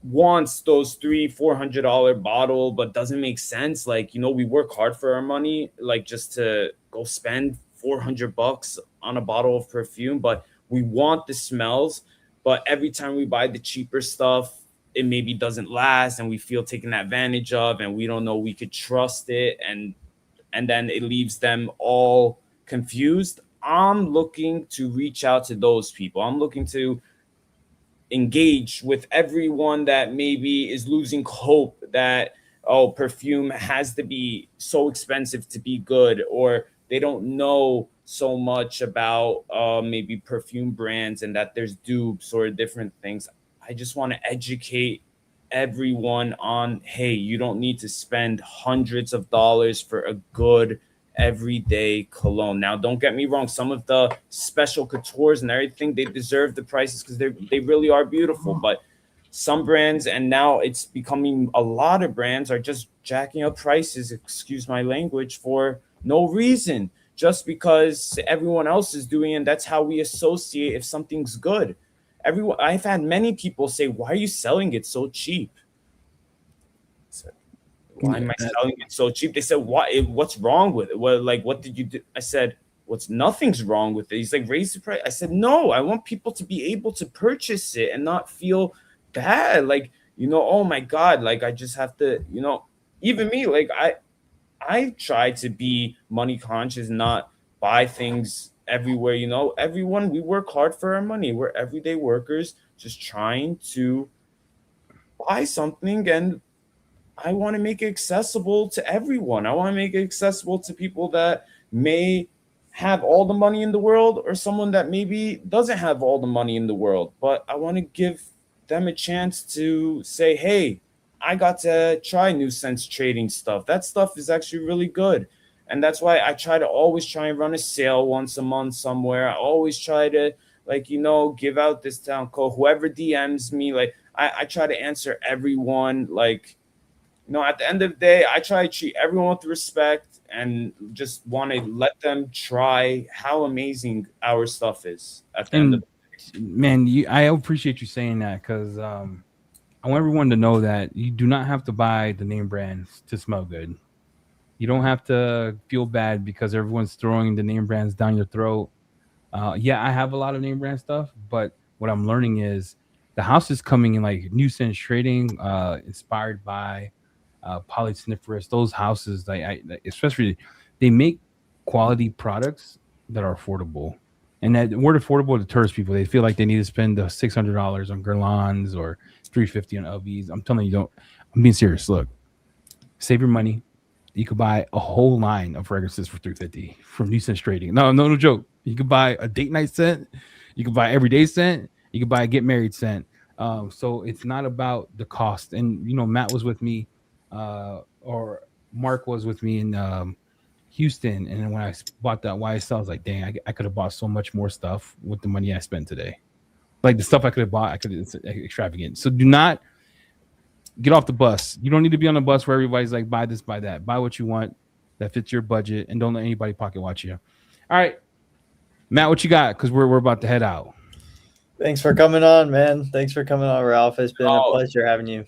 wants those $300-$400 bottle, but doesn't make sense. Like, you know, we work hard for our money, like just to go spend $400 on a bottle of perfume, but we want the smells. But every time we buy the cheaper stuff, it maybe doesn't last, and we feel taken advantage of, and we don't know we could trust it, and then it leaves them all confused. I'm looking to reach out to those people. I'm looking to engage with everyone that maybe is losing hope that, oh, perfume has to be so expensive to be good, or they don't know so much about maybe perfume brands and that there's dupes or different things. I just want to educate everyone on, hey, you don't need to spend hundreds of dollars for a good everyday cologne. Now, don't get me wrong, some of the special coutures and everything, they deserve the prices because they really are beautiful. But some brands, and now it's becoming a lot of brands, are just jacking up prices, excuse my language, for no reason, just because everyone else is doing it. And that's how we associate if something's good. I've had many people say, why are you selling it so cheap? Why am I selling it so cheap? They said, what's wrong with it? Well, like, what did you do? I said, nothing's wrong with it. He's like, raise the price. I said, no, I want people to be able to purchase it and not feel bad. Like, you know, oh my God, like I just have to, you know, even me, like I try to be money conscious, not buy things everywhere. You know, everyone, we work hard for our money. We're everyday workers just trying to buy something, and I want to make it accessible to everyone. I want to make it accessible to people that may have all the money in the world, or someone that maybe doesn't have all the money in the world, but I want to give them a chance to say, hey, I got to try New Sense Trading stuff. That stuff is actually really good. And that's why I always try and run a sale once a month somewhere. I always try to, like, you know, give out discount code. Whoever DMs me, like, I try to answer everyone. Like, you know, at the end of the day, I try to treat everyone with respect and just want to let them try how amazing our stuff is at the end of the day. Man, I appreciate you saying that, because I want everyone to know that you do not have to buy the name brands to smell good. You don't have to feel bad because everyone's throwing the name brands down your throat. Yeah, I have a lot of name brand stuff, but what I'm learning is the house is coming in like New Sense Trading, inspired by Polysniferous. Those houses, especially, they make quality products that are affordable. And that word affordable deters people. They feel like they need to spend the $600 on Guerlains or $350 on LVs. I'm telling you, I'm being serious. Look, save your money. You could buy a whole line of fragrances for $350 from New Sense Trading. No joke. You could buy a date night scent. You could buy everyday scent. You could buy a get married scent. So it's not about the cost. And, you know, Matt was with me, or Mark was with me in Houston. And then when I bought that YSL, I was like, dang, I could have bought so much more stuff with the money I spent today. Like the stuff I could have bought, it's extravagant. So do not get off the bus. You don't need to be on the bus where everybody's like, buy this, buy that. Buy what you want that fits your budget, and don't let anybody pocket watch you. All right, Matt, what you got? Because we're about to head out. Thanks for coming on, man. Thanks for coming on, Ralph. It's been a Oh, pleasure having you.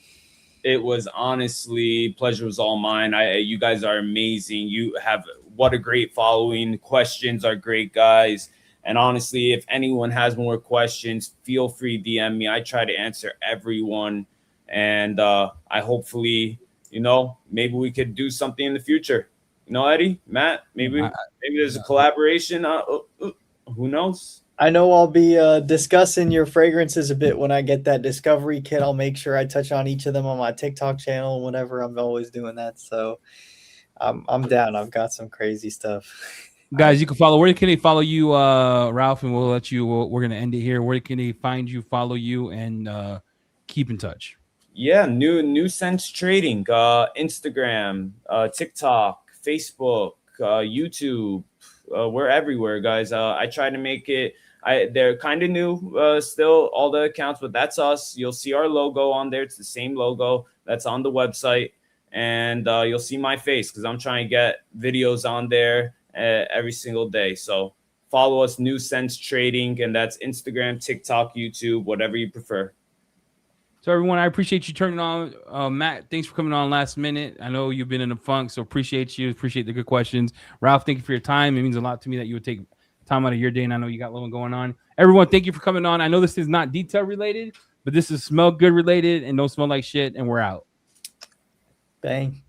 it was honestly, pleasure was all mine. You guys are amazing. You have what a great following. Questions are great, guys. And honestly, if anyone has more questions, feel free DM me. I try to answer everyone. And I hopefully, maybe we could do something in the future. Eddie, Matt, maybe there's a collaboration. Who knows? I know I'll be discussing your fragrances a bit when I get that discovery kit. I'll make sure I touch on each of them on my TikTok channel whenever I'm always doing that. So I'm down. I've got some crazy stuff. Guys, you can follow. Where can they follow you, Ralph? And we'll let you. We're gonna end it here. Where can they find you, follow you, and keep in touch? Yeah, new sense trading, Instagram, TikTok, Facebook, YouTube. We're everywhere, guys. I try to make it. They're kind of new, still all the accounts, but that's us. You'll see our logo on there. It's the same logo that's on the website, and you'll see my face because I'm trying to get videos on there every single day. So follow us, New Sense Trading, and that's Instagram, TikTok, YouTube, whatever you prefer. So everyone, I appreciate you turning on. Matt, thanks for coming on last minute. I know you've been in the funk, so appreciate you. Appreciate the good questions. Ralph, thank you for your time. It means a lot to me that you would take time out of your day, and I know you got a little going on. Everyone, thank you for coming on. I know this is not detail related, but this is smell good related and don't smell like shit, and we're out. Bang.